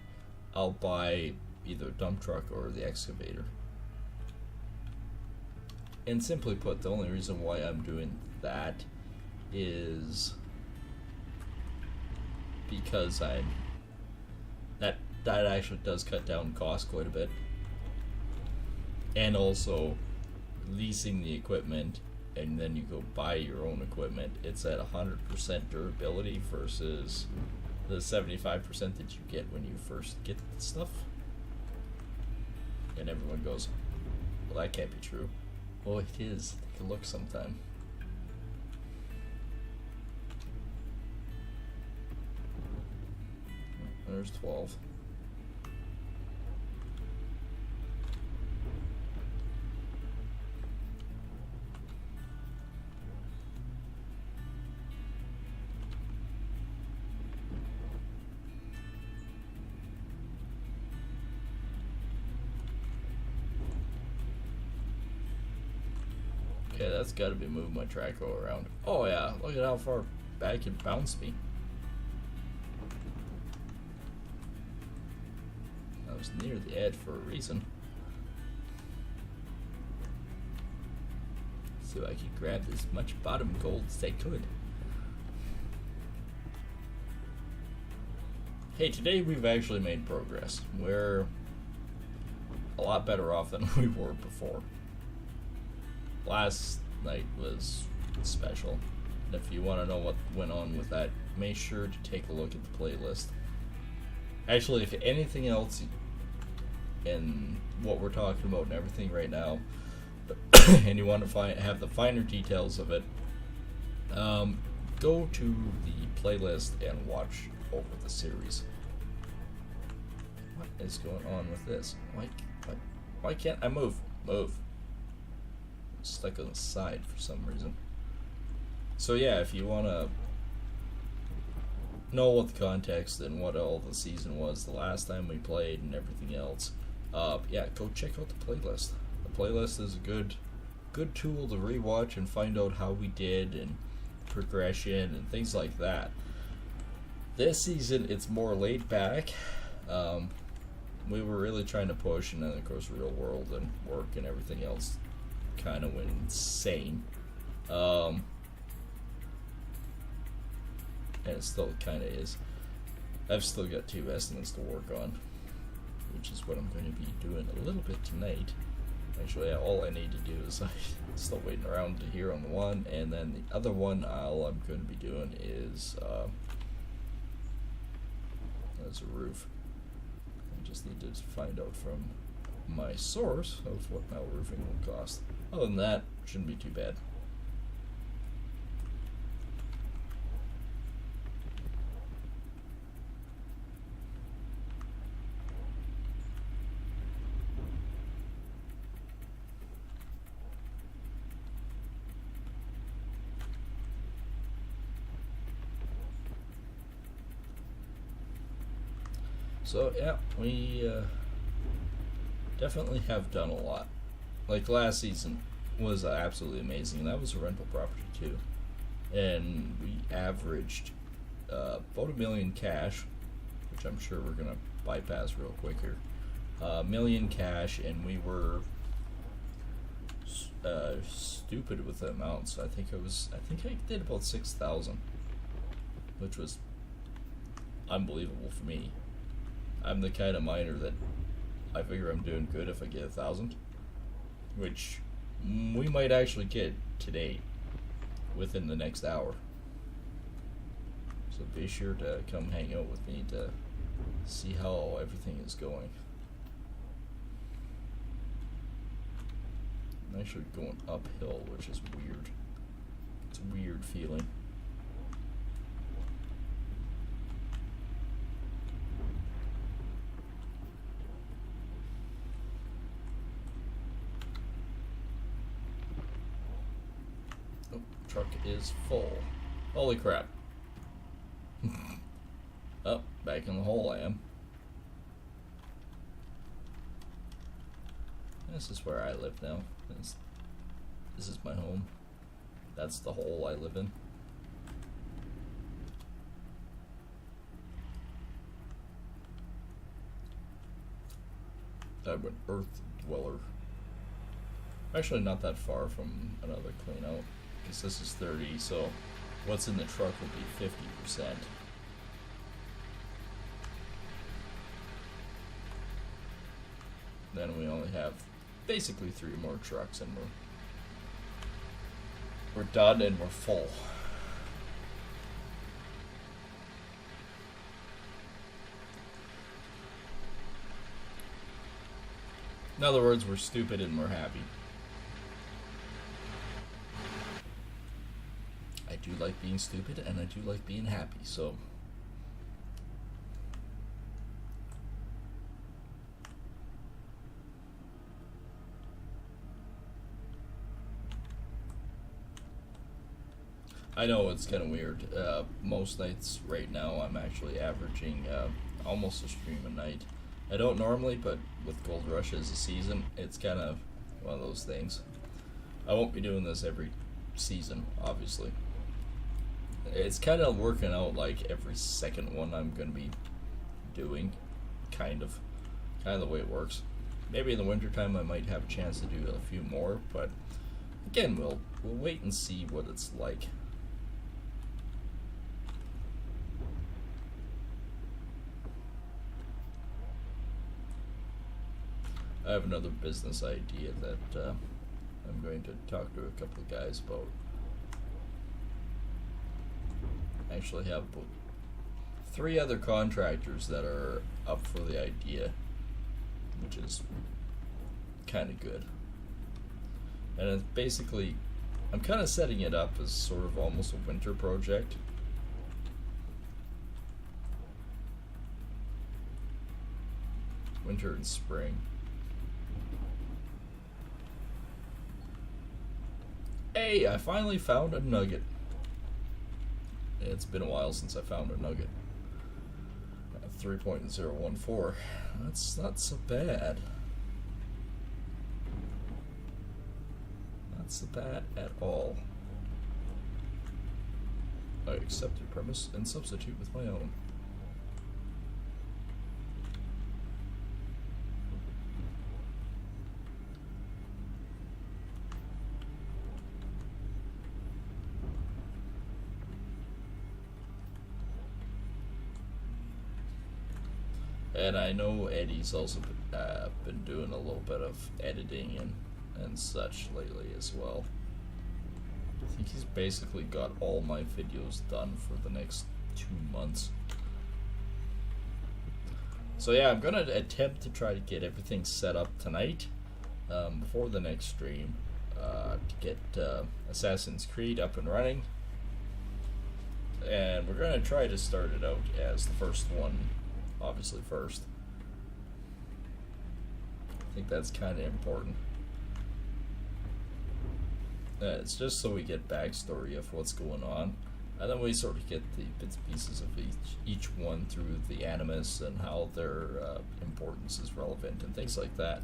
I'll buy either a dump truck or the excavator. And simply put, the only reason why I'm doing that is because that actually does cut down cost quite a bit. And also leasing the equipment and then you go buy your own equipment, it's at 100% durability versus the 75% that you get when you first get the stuff. And everyone goes, well, that can't be true. Well, it is. Take a look sometime. There's 12. Okay, that's got to be moving my Traco around. Oh yeah, look at how far back it bounced me. I was near the edge for a reason. So I could grab as much bottom gold as I could. Hey, today we've actually made progress. We're a lot better off than we were before. Last night was special. And if you want to know what went on with that, make sure to take a look at the playlist. Actually, if anything else in what we're talking about and everything right now, and you want to have the finer details of it, go to the playlist and watch over the series. What is going on with this? Why can't I move? Move. I'm stuck on the side for some reason. So yeah, if you want to know what the context and what all the season was the last time we played and everything else, yeah, go check out the playlist. The playlist is a good tool to rewatch and find out how we did and progression and things like that. This season, it's more laid back. We were really trying to push, and then of course real world and work and everything else kind of went insane. And it still kind of is. I've still got 2 estimates to work on, which is what I'm going to be doing a little bit tonight. Actually, all I need to do is I'm still waiting around to hear on the one, and then the other one all I'm going to be doing is as a roof. I just need to find out from my source of what metal roofing will cost. Other than that, shouldn't be too bad. So yeah, we definitely have done a lot. Like last season was absolutely amazing. That was a rental property too, and we averaged about $1 million cash, which I'm sure we're gonna bypass real quick here. $1 million cash, and we were stupid with the amounts. I think I did about 6,000, which was unbelievable for me. I'm the kind of miner that I figure I'm doing good if I get 1,000, which we might actually get today within the next hour. So be sure to come hang out with me to see how everything is going. I'm actually going uphill, which is weird. It's a weird feeling. Truck is full. Holy crap. Oh, back in the hole I am. This is where I live now. This is my home. That's the hole I live in. I'm an earth dweller. Actually not that far from another clean out. Because this is 30, so what's in the truck would be 50%. Then we only have basically 3 more trucks, and we're done and we're full. In other words, we're stupid and we're happy. I do like being stupid and I do like being happy, so I know it's kind of weird. Most nights right now I'm actually averaging almost a stream a night. I don't normally, but with Gold Rush as a season, it's kind of one of those things. I won't be doing this every season, obviously. It's kind of working out like every second one I'm going to be doing, kind of the way it works. Maybe in the wintertime I might have a chance to do a few more, but again, we'll wait and see what it's like. I have another business idea that I'm going to talk to a couple of guys about. I actually have 3 other contractors that are up for the idea, which is kind of good. And it's basically, I'm kind of setting it up as sort of almost a winter project. Winter and spring. Hey, I finally found a nugget. It's been a while since I found a nugget. 3.014. That's not so bad. Not so bad at all. I accept your premise and substitute with my own. And I know Eddie's also been doing a little bit of editing and such lately as well. I think he's basically got all my videos done for the next 2 months. So yeah, I'm gonna attempt to try to get everything set up tonight before the next stream to get Assassin's Creed up and running. And we're gonna try to start it out as the first one. Obviously first. I think that's kind of important. It's just so we get backstory of what's going on, and then we sort of get the bits and pieces of each one through the animus and how their importance is relevant and things like that.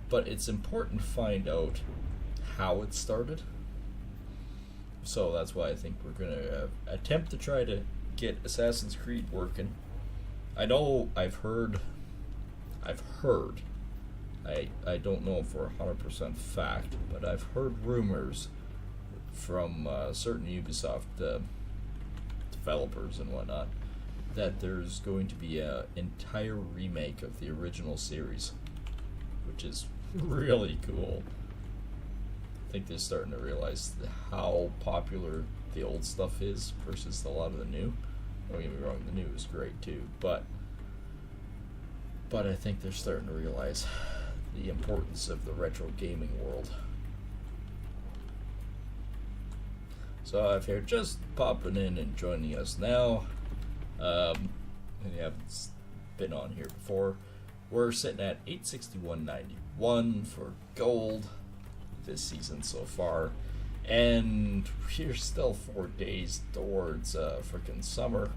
But it's important to find out how it started. So that's why I think we're going to attempt to try to get Assassin's Creed working. I know I've heard, I don't know for 100% fact, but I've heard rumors from certain Ubisoft developers and whatnot that there's going to be an entire remake of the original series, which is really cool. I think they're starting to realize how popular the old stuff is versus a lot of the new. Don't get me wrong, the new is great too, but I think they're starting to realize the importance of the retro gaming world. So if you're just popping in and joining us now, and you haven't been on here before, we're sitting at 861.91 for gold this season so far. And we're still 4 days towards frickin' summer,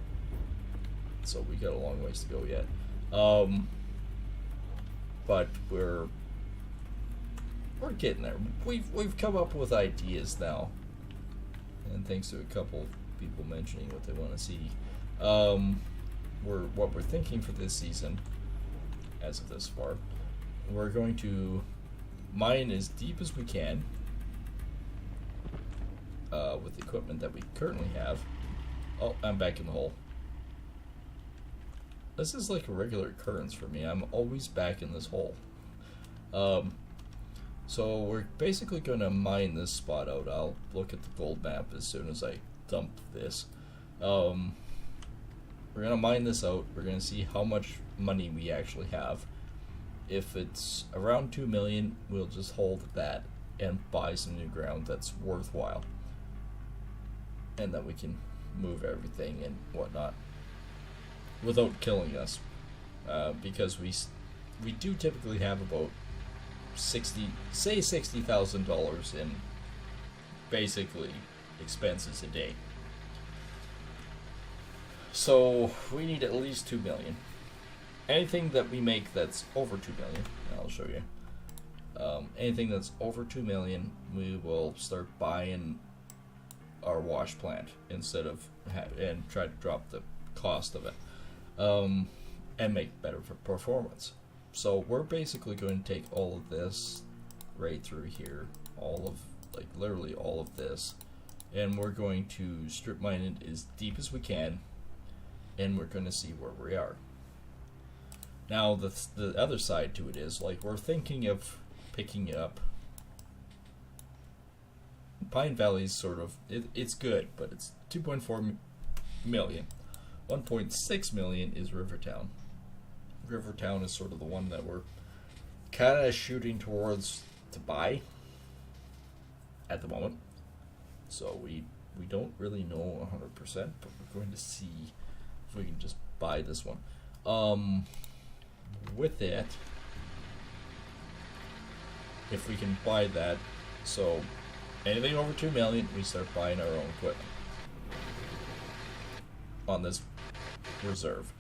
so we got a long ways to go yet. But we're getting there. We've come up with ideas now, and thanks to a couple of people mentioning what they want to see. What we're thinking for this season, as of this far, we're going to mine as deep as we can. With the equipment that we currently have. Oh, I'm back in the hole. This is like a regular occurrence for me. I'm always back in this hole. So we're basically going to mine this spot out. I'll look at the gold map as soon as I dump this. We're going to mine this out. We're going to see how much money we actually have. If it's around 2 million, we'll just hold that and buy some new ground that's worthwhile. And then we can move everything and whatnot without killing us, because we do typically have about $60,000 in basically expenses a day. So we need at least 2 million. Anything that we make that's over 2 million, I'll show you. Anything that's over 2 million, we will start buying our wash plant instead of and try to drop the cost of it, and make better performance. So we're basically going to take all of this right through here, literally all of this, and we're going to strip mine it as deep as we can, and we're going to see where we are. Now the other side to it is, like, we're thinking of picking up Pine Valley's sort of, it's good, but it's 2.4 million. 1.6 million is Rivertown. Rivertown is sort of the one that we're kind of shooting towards to buy. at the moment. So we don't really know 100%, but we're going to see if we can just buy this one. With it, if we can buy that, so anything over 2 million, we start buying our own equipment on this reserve.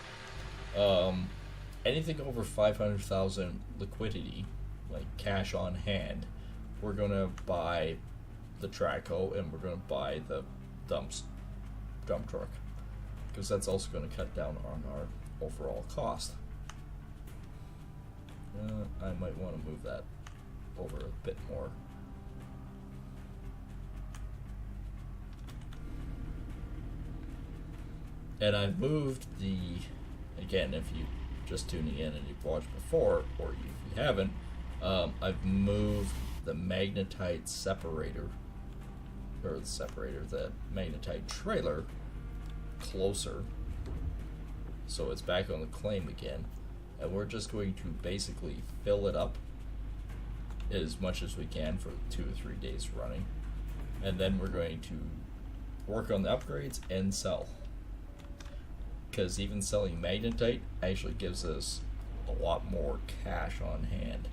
Anything over 500,000 liquidity, like cash on hand, we're gonna buy the Traco and we're gonna buy the dump truck, because that's also going to cut down on our overall cost. I might want to move that over a bit more. And I've moved the, again, if you just tuning in and you've watched before, or if you haven't, I've moved the magnetite separator, the magnetite trailer closer, so it's back on the claim again, and we're just going to basically fill it up as much as we can for 2 or 3 days running, and then we're going to work on the upgrades and sell, because even selling magnetite actually gives us a lot more cash on hand.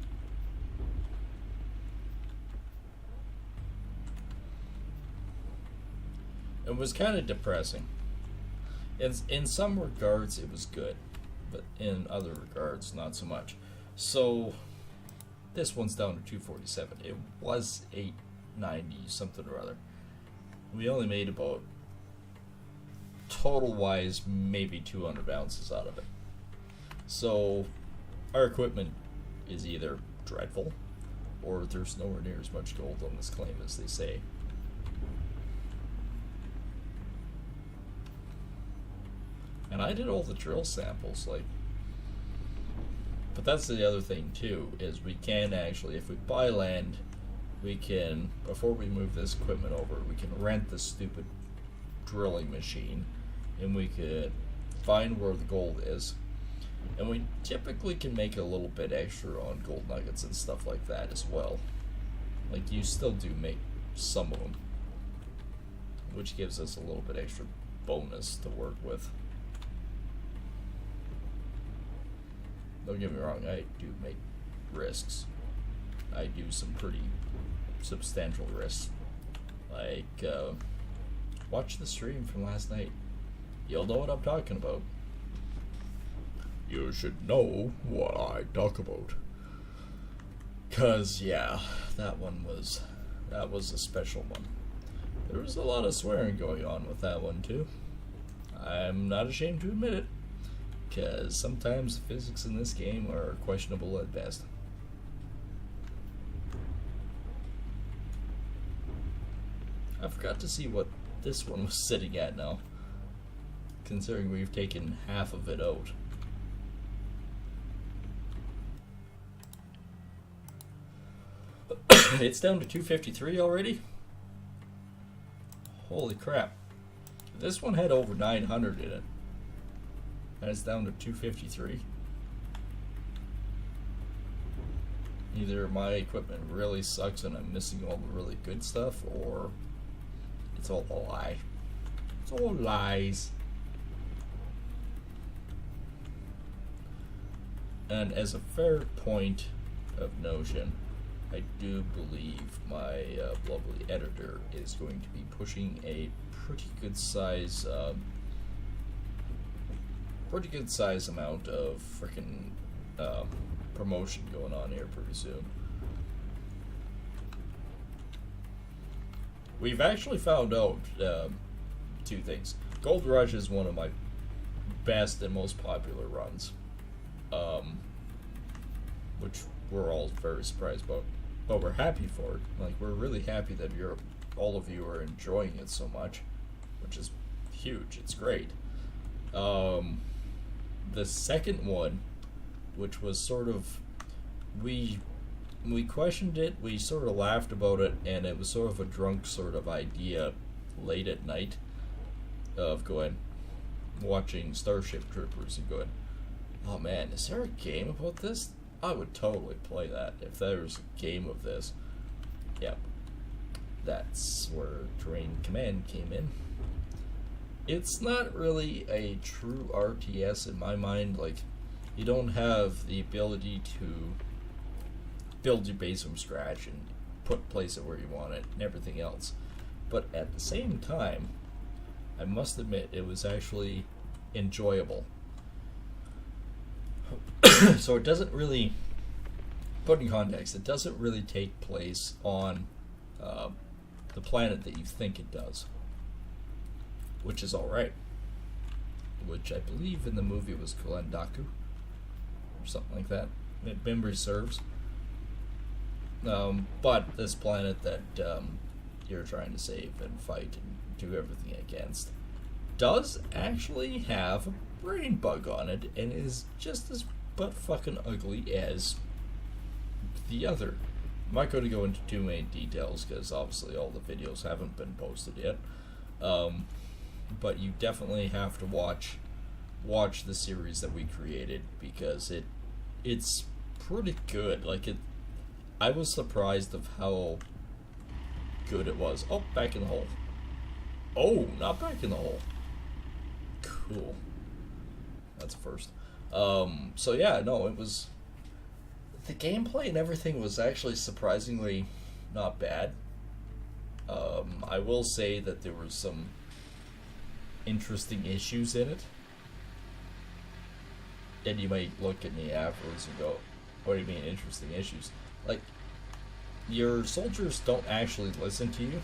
It was kind of depressing. In some regards, it was good, but in other regards, not so much. So, this one's down to 247. It was 890 something or other. We only made about, total-wise, maybe 200 ounces out of it. So, our equipment is either dreadful, or there's nowhere near as much gold on this claim as they say. And I did all the drill samples, like, but that's the other thing too, is we can actually, if we buy land, we can, before we move this equipment over, we can rent this stupid drilling machine, and we could find where the gold is, and we typically can make a little bit extra on gold nuggets and stuff like that as well. Like, you still do make some of them, which gives us a little bit extra bonus to work with. Don't get me wrong, I do make risks. I do some pretty substantial risks. Like, watch the stream from last night. You'll know what I'm talking about. You should know what I talk about. 'Cause, yeah, that was a special one. There was a lot of swearing going on with that one, too. I'm not ashamed to admit it, because sometimes the physics in this game are questionable at best. I forgot to see what this one was sitting at now, considering we've taken half of it out. It's down to 253 already? Holy crap. This one had over 900 in it, and it's down to 253. Either my equipment really sucks and I'm missing all the really good stuff, or it's all a lie. It's all lies. And as a fair point of notion, I do believe my lovely editor is going to be pushing a pretty good size amount of freaking promotion going on here pretty soon. We've actually found out 2 things. Gold Rush is one of my best and most popular runs, which we're all very surprised about, but we're happy for it. Like, we're really happy that all of you are enjoying it so much, which is huge. It's great. The second one, which was sort of, we questioned it, we sort of laughed about it, and it was sort of a drunk sort of idea late at night of watching Starship Troopers and going, oh man, is there a game about this? I would totally play that if there was a game of this. Yep. that's where Terrain Command came in. It's not really a true RTS in my mind. Like, you don't have the ability to build your base from scratch and place it where you want it and everything else. But at the same time, I must admit it was actually enjoyable. So it doesn't really, put in context, it doesn't really take place on the planet that you think it does, which is alright. Which I believe in the movie was Kalendaku, or something like that, if memory serves. But this planet that you're trying to save and fight and do everything against does actually have a brain bug on it and is just as butt fucking ugly as the other. I'm not going to go into too many details because obviously all the videos haven't been posted yet. But you definitely have to watch the series that we created because it's pretty good. Like, I was surprised of how good it was. Oh, back in the hole. Oh, not back in the hole. Cool. That's a first. So yeah, no, it was... The gameplay and everything was actually surprisingly not bad. I will say that there were some interesting issues in it. And you might look at me afterwards and go, what do you mean interesting issues? Like, your soldiers don't actually listen to you,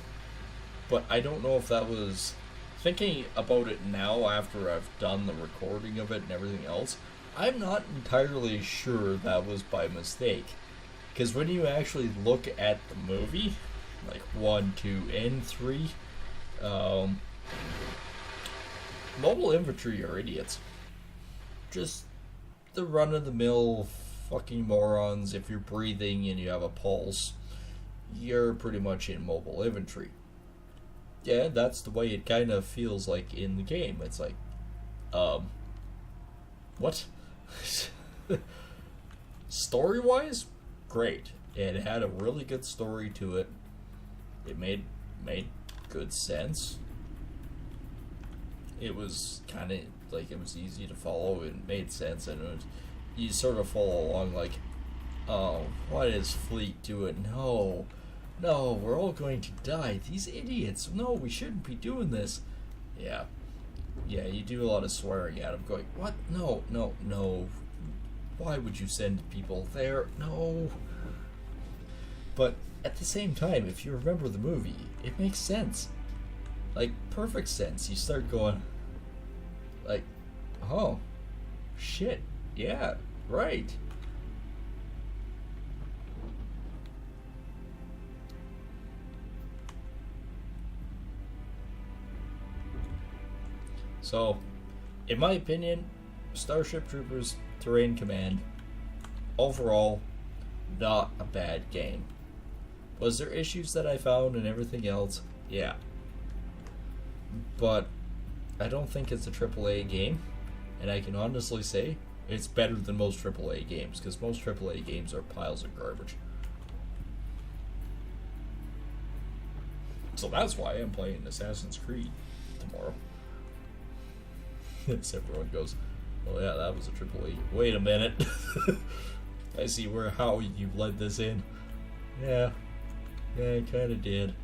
but I don't know if that was... Thinking about it now after I've done the recording of it and everything else, I'm not entirely sure that was by mistake. Because when you actually look at the movie, like 1, 2, and 3, mobile infantry are idiots. Just the run-of-the-mill fucking morons. If you're breathing and you have a pulse, you're pretty much in mobile infantry. Yeah, that's the way it kind of feels like in the game. It's like, what? Story-wise, great. It had a really good story to it. It made good sense. It was kind of like, it was easy to follow. It made sense, and you sort of follow along like, oh, what is Fleet doing? No, we're all going to die. These idiots. No, we shouldn't be doing this. Yeah, you do a lot of swearing at them, going, what? No. Why would you send people there? No. But at the same time, if you remember the movie, it makes sense. Like, perfect sense. You start going, like, oh, shit, yeah, right. So, in my opinion, Starship Troopers Terrain Command, overall, not a bad game. Was there issues that I found and everything else? Yeah. But I don't think it's a AAA game, and I can honestly say it's better than most AAA games, because most AAA games are piles of garbage. So that's why I'm playing Assassin's Creed tomorrow. Everyone goes, oh yeah, that was a AAA. Wait a minute. I see how you led this in. Yeah, I kind of did.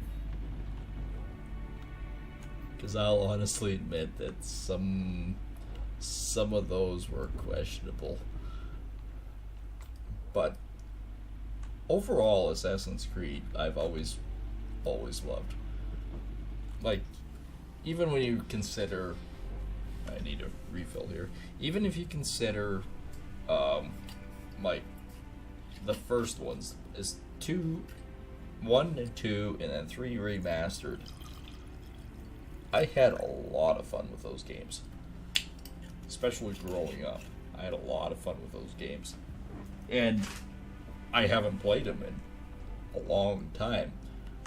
Because I'll honestly admit that some of those were questionable. But overall, Assassin's Creed, I've always loved. Like, even when you consider... I need a refill here. Even if you consider, like, the first ones is 1 and 2, and then 3 remastered. I had a lot of fun with those games. Especially growing up. I had a lot of fun with those games. And I haven't played them in a long time.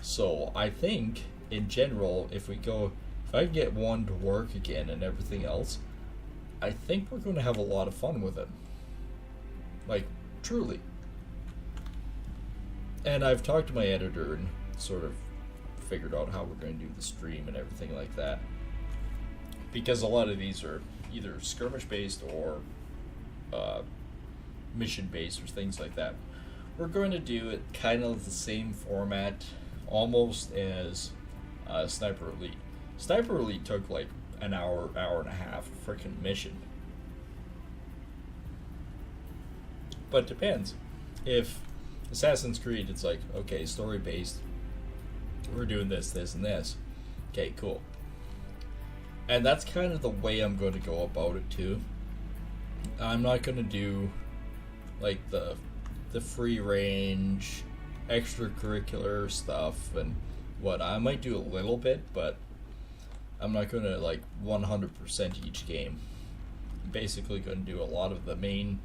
So I think, in general, if I get 1 to work again and everything else, I think we're going to have a lot of fun with it. Like, truly. And I've talked to my editor and sort of figured out how we're going to do the stream and everything like that. Because a lot of these are either skirmish based or mission based or things like that. We're going to do it kind of the same format, almost as Sniper Elite. Sniper Elite took like an hour, hour and a half freaking mission. But it depends. If Assassin's Creed, it's like, okay, story based, we're doing this, this, and this. Okay, cool. And that's kind of the way I'm going to go about it too. I'm not going to do like the free range, extracurricular stuff and what. I might do a little bit, but I'm not going to like 100% each game. I'm basically going to do a lot of the main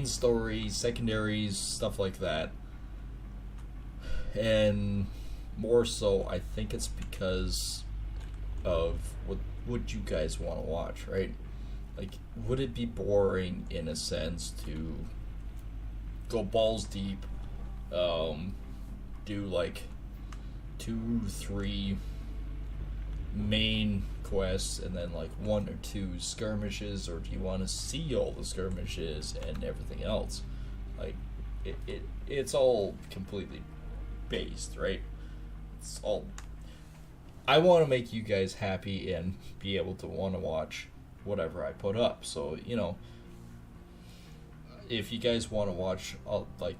stories, secondaries, stuff like that. And more so, I think it's because of what you guys want to watch, right? Like, would it be boring in a sense to go balls deep, do like 2-3 main quests and then like 1 or 2 skirmishes, or do you want to see all the skirmishes and everything else? Like, it's all completely based, right? It's all, I want to make you guys happy and be able to want to watch whatever I put up. So, you know, if you guys want to watch like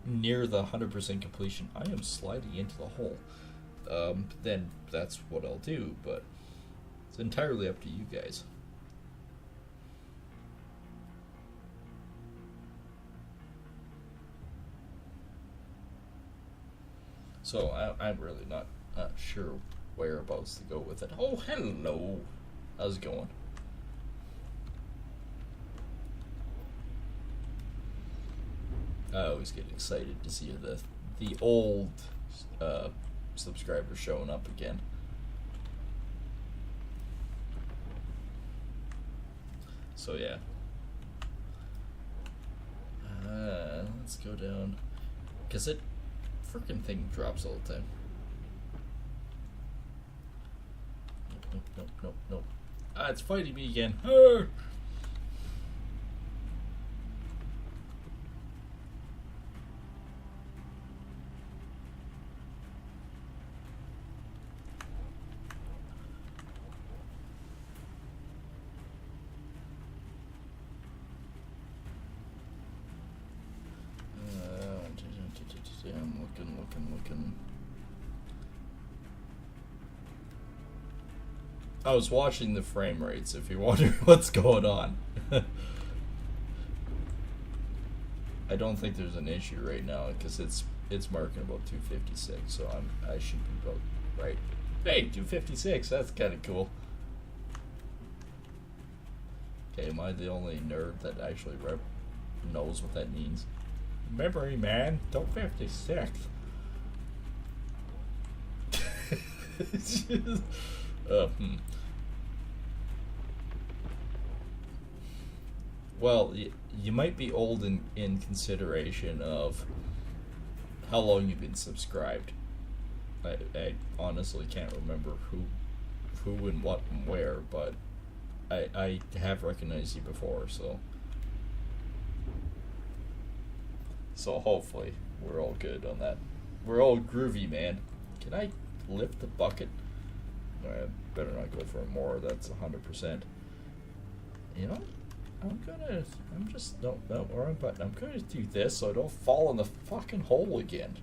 near the 100% completion, I am sliding into the hole, then that's what I'll do, but it's entirely up to you guys. So I'm really not sure whereabouts to go with it. Oh, hello. How's it going? I always get excited to see the old subscribers showing up again. So yeah. Let's go down, because it freaking thing drops all the time. Nope. Ah, it's fighting me again. Arr! I'm looking. I was watching the frame rates, if you wonder what's going on. I don't think there's an issue right now, because it's marking about 256, so I should be about right. Hey, 256, that's kind of cool. Okay, am I the only nerd that actually knows what that means? Memory man, 256. It's just, Well, you might be old in consideration of how long you've been subscribed. I honestly can't remember who and what and where, but I have recognized you before, so hopefully we're all good on that. We're all groovy, man. Can I lift the bucket? I better not go for more. That's 100%. You know, I'm just no wrong button. I'm gonna do this so I don't fall in the fucking hole again.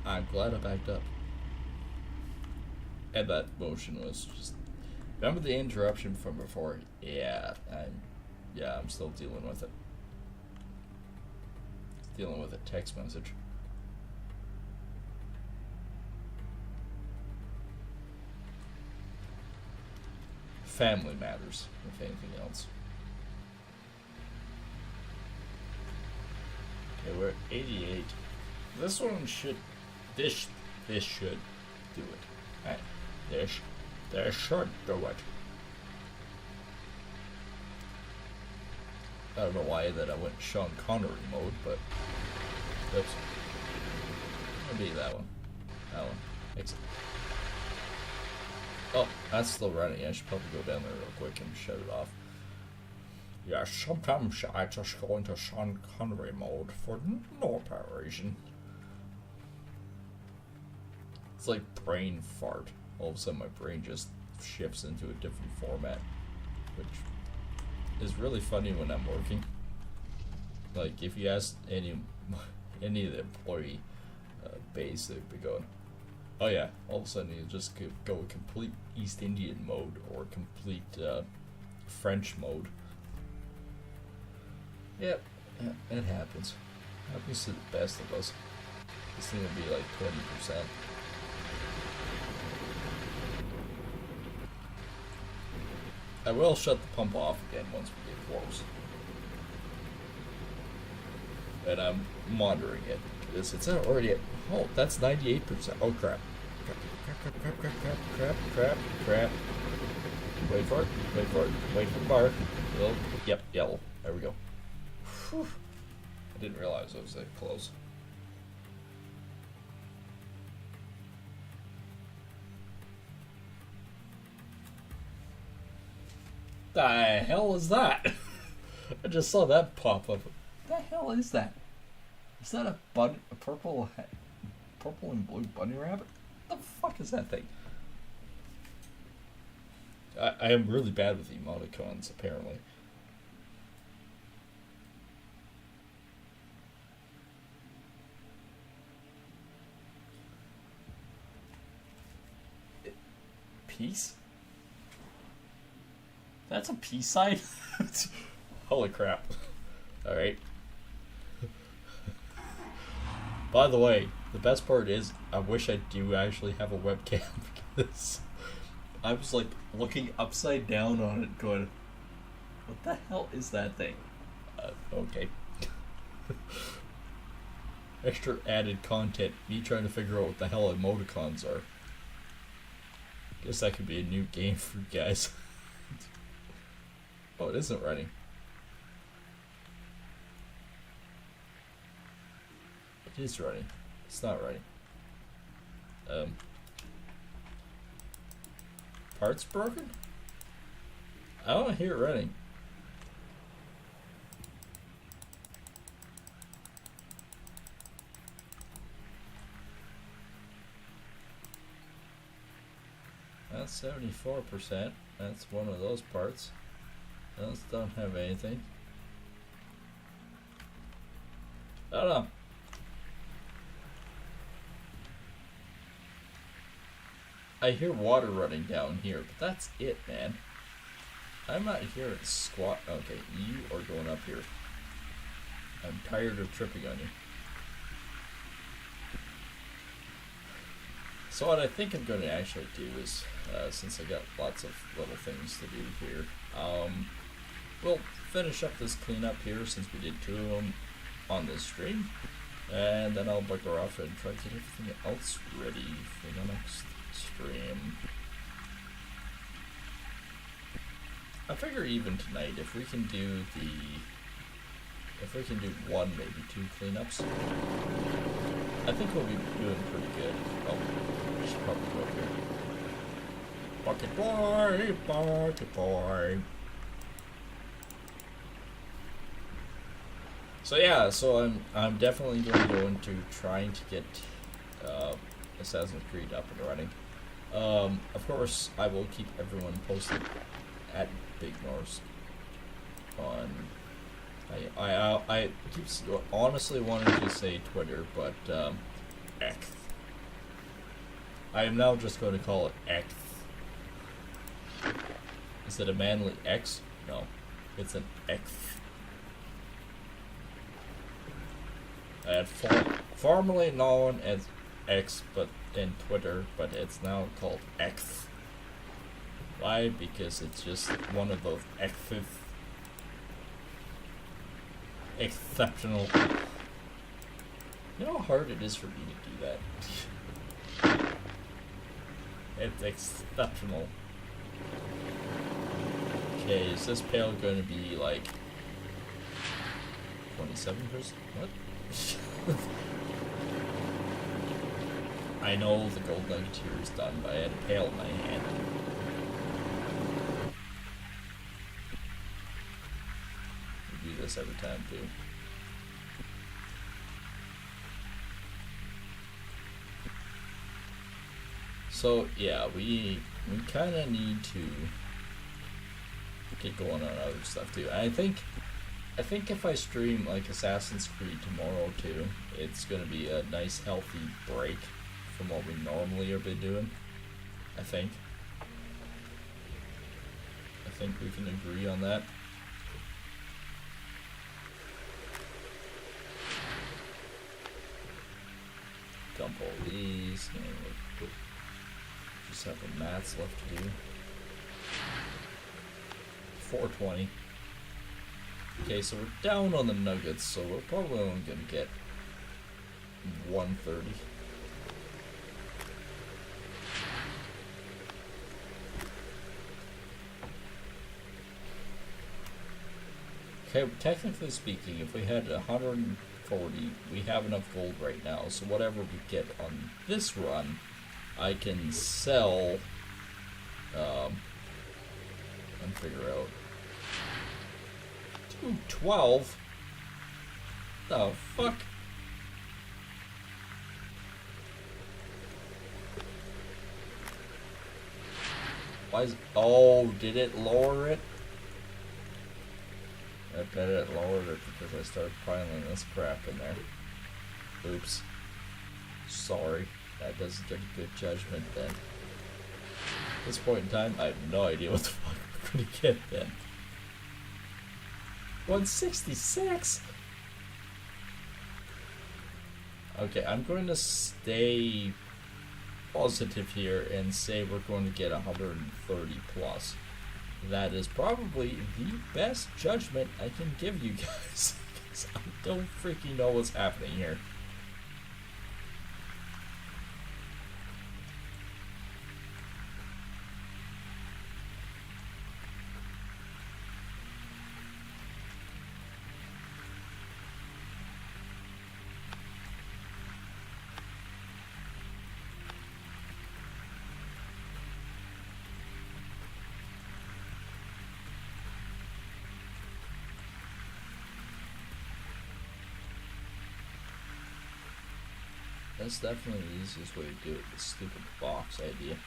I'm glad I backed up. And that motion was just... Remember the interruption from before? Yeah, I'm still dealing with it. Dealing with a text message. family matters, if anything else. Okay, we're at 88. This one should, this should do it. Alright, this should do it. I don't know why that I went Sean Connery mode, but oops. Maybe that one. That one. Exit. Oh, that's still running. I should probably go down there real quick and shut it off. Yeah, sometimes I just go into Sean Connery mode for no apparent reason. It's like brain fart. All of a sudden my brain just shifts into a different format, which is really funny when I'm working. Like, if you ask any of the employee base, they'd be going, oh yeah, all of a sudden you just could go complete East Indian mode or complete French mode. Yep, it happens. Happens to the best of us. This thing would be like 20%. I will shut the pump off again once we get close. And I'm monitoring it. Because it's already at, oh, that's 98%. Oh crap. Crap. Wait for it. Wait for the bar. Yep, yellow. There we go. Whew. I didn't realize I was that close. The hell is that? I just saw that pop up. What the hell is that? Is that a purple and blue bunny rabbit? What the fuck is that thing? I am really bad with emoticons, apparently. Peace? That's a peace sign? Holy crap. Alright. By the way, the best part is, I wish I do actually have a webcam, because I was like looking upside down on it going, what the hell is that thing? Okay. Extra added content, me trying to figure out what the hell emoticons are. Guess that could be a new game for you guys. Oh, it isn't running. It is running. It's not running. Parts broken? I don't hear it running. That's 74%. That's one of those parts. Those don't have anything. I don't know. I hear water running down here, but that's it, man. I'm not hearing squat. Okay, you are going up here. I'm tired of tripping on you. So what I think I'm going to actually do is, since I got lots of little things to do here, we'll finish up this cleanup here since we did 2 of them on this stream, and then I'll bugger off and try to get everything else ready for the next stream. I figure even tonight, if we can do 1, maybe 2 cleanups, I think we'll be doing pretty good. Oh, I should probably go up here. Bucket boy. So yeah, so I'm definitely going to go into trying to get Assassin's Creed up and running. Of course, I will keep everyone posted at Big Norse on. I keep honestly wanting to say Twitter, but X. I am now just going to call it X. Is it a manly X? No, it's an X. Formerly known as X, but in Twitter, but it's now called X. Why? Because it's just one of those exceptional. You know how hard it is for me to do that? It's exceptional. Okay, is this pail going to be like 27%? What? I know the gold nugget here is done, but I had a pail in my hand. We do this every time too. So yeah, we kind of need to get going on other stuff too. I think if I stream like Assassin's Creed tomorrow too, it's gonna be a nice healthy break from what we normally have been doing. I think we can agree on that. Dump all these. Just have the mats left to do. 420. Okay, so we're down on the nuggets, so we're probably only gonna get 130. Okay, technically speaking, if we had 140, we have enough gold right now, so whatever we get on this run, I can sell, and figure out. 212? The fuck? Why is... Oh, did it lower it? I bet it lowered it because I started piling this crap in there. Oops. Sorry. That doesn't get a good judgment then. At this point in time, I have no idea what the fuck we're gonna get then. 166? Okay, I'm going to stay positive here and say we're going to get 130 plus. That is probably the best judgment I can give you guys. Because I don't freaking know what's happening here. That's definitely the easiest way to do it, the stupid box idea.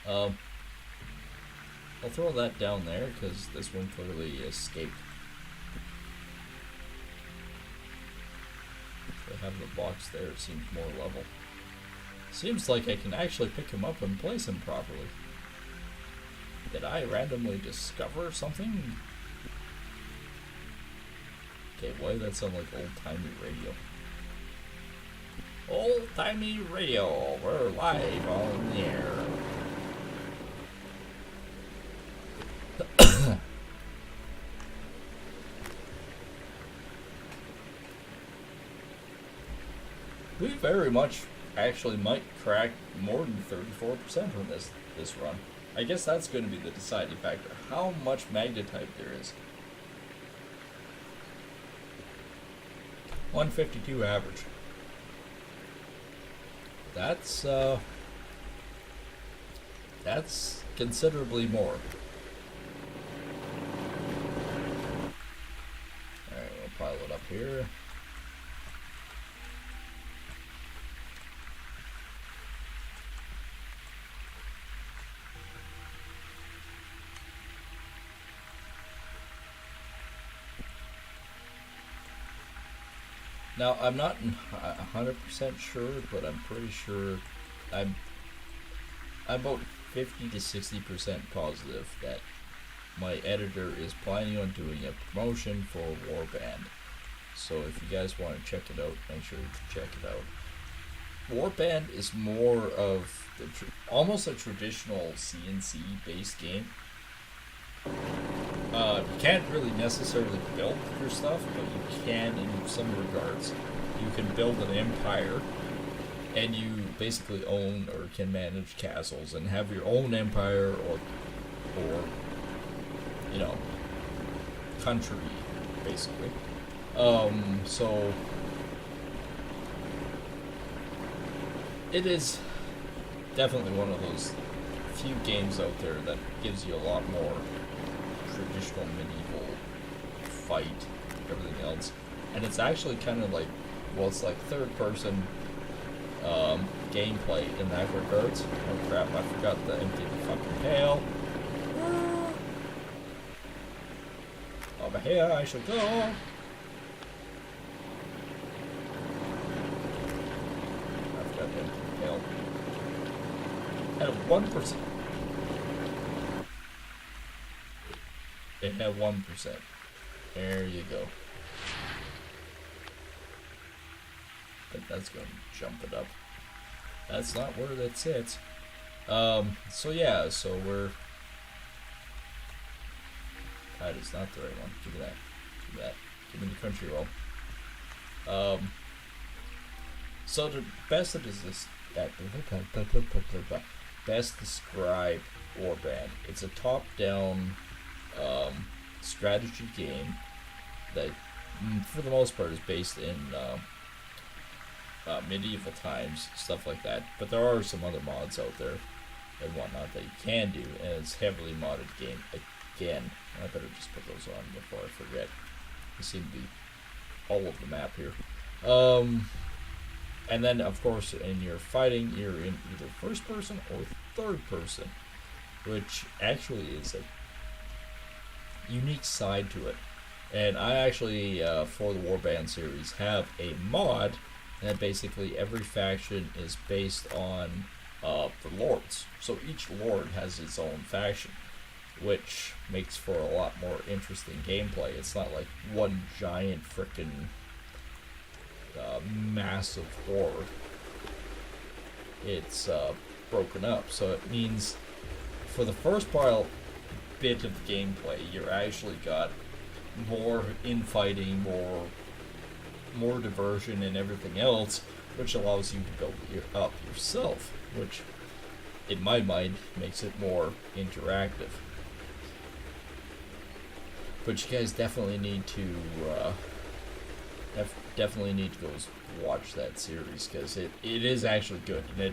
I'll throw that down there because this one clearly escaped. If I have the box there, it seems more level. Seems like I can actually pick him up and place him properly. Did I randomly discover something? Okay, why did that sound like old-timey radio? Old-timey radio, we're live on the air. We very much actually might crack more than 34% on this run. I guess that's going to be the deciding factor. How much magnetite there is. 152 average. That's considerably more. Alright, we'll pile it up here. Now, I'm not 100% sure, but I'm pretty sure I'm about 50 to 60% positive that my editor is planning on doing a promotion for Warband. So if you guys want to check it out, make sure you check it out. Warband is more of almost a traditional CNC based game. You can't really necessarily build your stuff, but you can in some regards. You can build an empire, and you basically own or can manage castles and have your own empire or you know, country, basically. So it is definitely one of those few games out there that gives you a lot more traditional medieval fight, everything else. And it's actually kind of like, well, it's like third person gameplay in that regards. Oh crap, I forgot to empty the fucking pail. Over here I shall go. I forgot to empty the pail. At 1%. It had 1%. There you go. But that's going to jump it up. That's not where that sits. So yeah, so we're... That is not the right one. Give me that. Give me that. Give me the country roll. So the best of this... Best describe Warband. It's a top-down strategy game that, for the most part, is based in medieval times, stuff like that. But there are some other mods out there and whatnot that you can do, and it's heavily modded game. Again, I better just put those on before I forget. They seem to be all over the map here. And then, of course, in your fighting, you're in either first person or third person, which actually is a unique side to it. And I actually, for the Warband series, have a mod that basically every faction is based on the lords. So each lord has its own faction, which makes for a lot more interesting gameplay. It's not like one giant frickin' massive horde. It's broken up, so it means for the first bit of the gameplay, you're actually got more infighting, more diversion, and everything else, which allows you to build up yourself, which, in my mind, makes it more interactive. But you guys definitely need to go watch that series, because it is actually good, and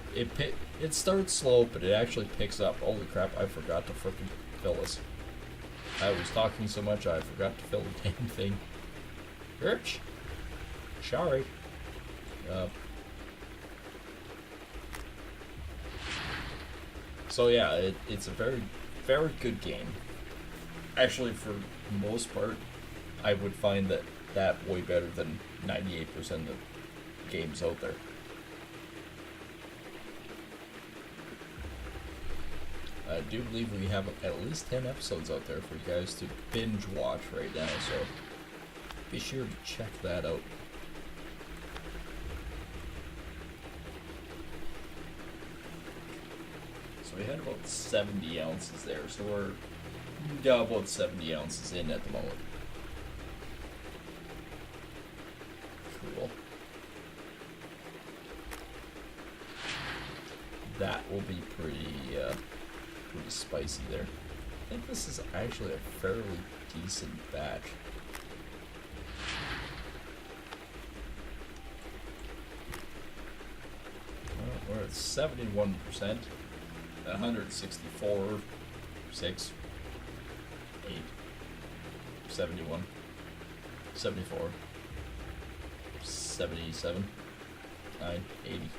it starts slow, but it actually picks up. Holy crap! I forgot to frickin' fill this. I was talking so much I forgot to fill the damn thing. Rich, sorry. So yeah, it's a very, very good game. Actually, for the most part, I would find that way better than 98% of the games out there. I do believe we have at least 10 episodes out there for you guys to binge watch right now, so be sure to check that out. So we had about 70 ounces there, so we're about 70 ounces in at the moment. Cool. That will be pretty spicy there. I think this is actually a fairly decent batch. Well, we're at 71%, 164, 6, 8, 71, 74, 77, 9, 80.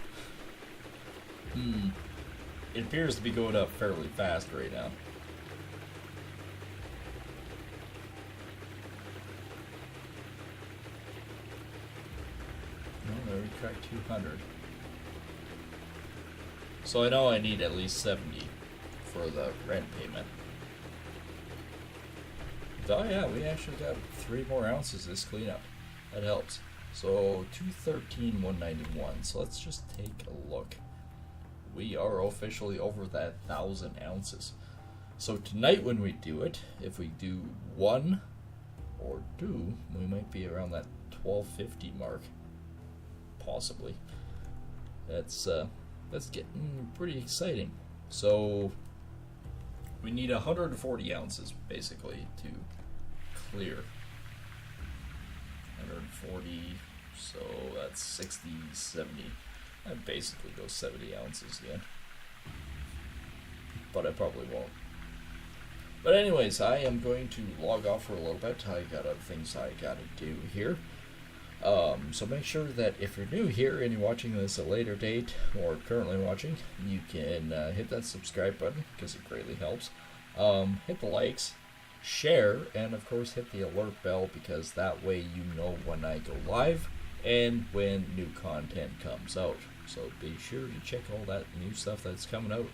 It appears to be going up fairly fast right now. Well, we cracked 200. So I know I need at least 70 for the rent payment. Oh yeah, we actually got 3 more ounces this cleanup. That helps. So 213, 191. So let's just take a look. We are officially over that 1,000 ounces. So tonight when we do it, if we do 1 or 2, we might be around that 1250 mark, possibly. That's getting pretty exciting. So we need 140 ounces basically to clear. 140, so that's 60, 70. That basically goes 70 ounces again. But I probably won't. But anyways, I am going to log off for a little bit. I got other things I gotta do here. So make sure that if you're new here and you're watching this at a later date or currently watching, you can hit that subscribe button because it greatly helps. Hit the likes, share, and of course hit the alert bell because that way you know when I go live and when new content comes out. So be sure to check all that new stuff that's coming out.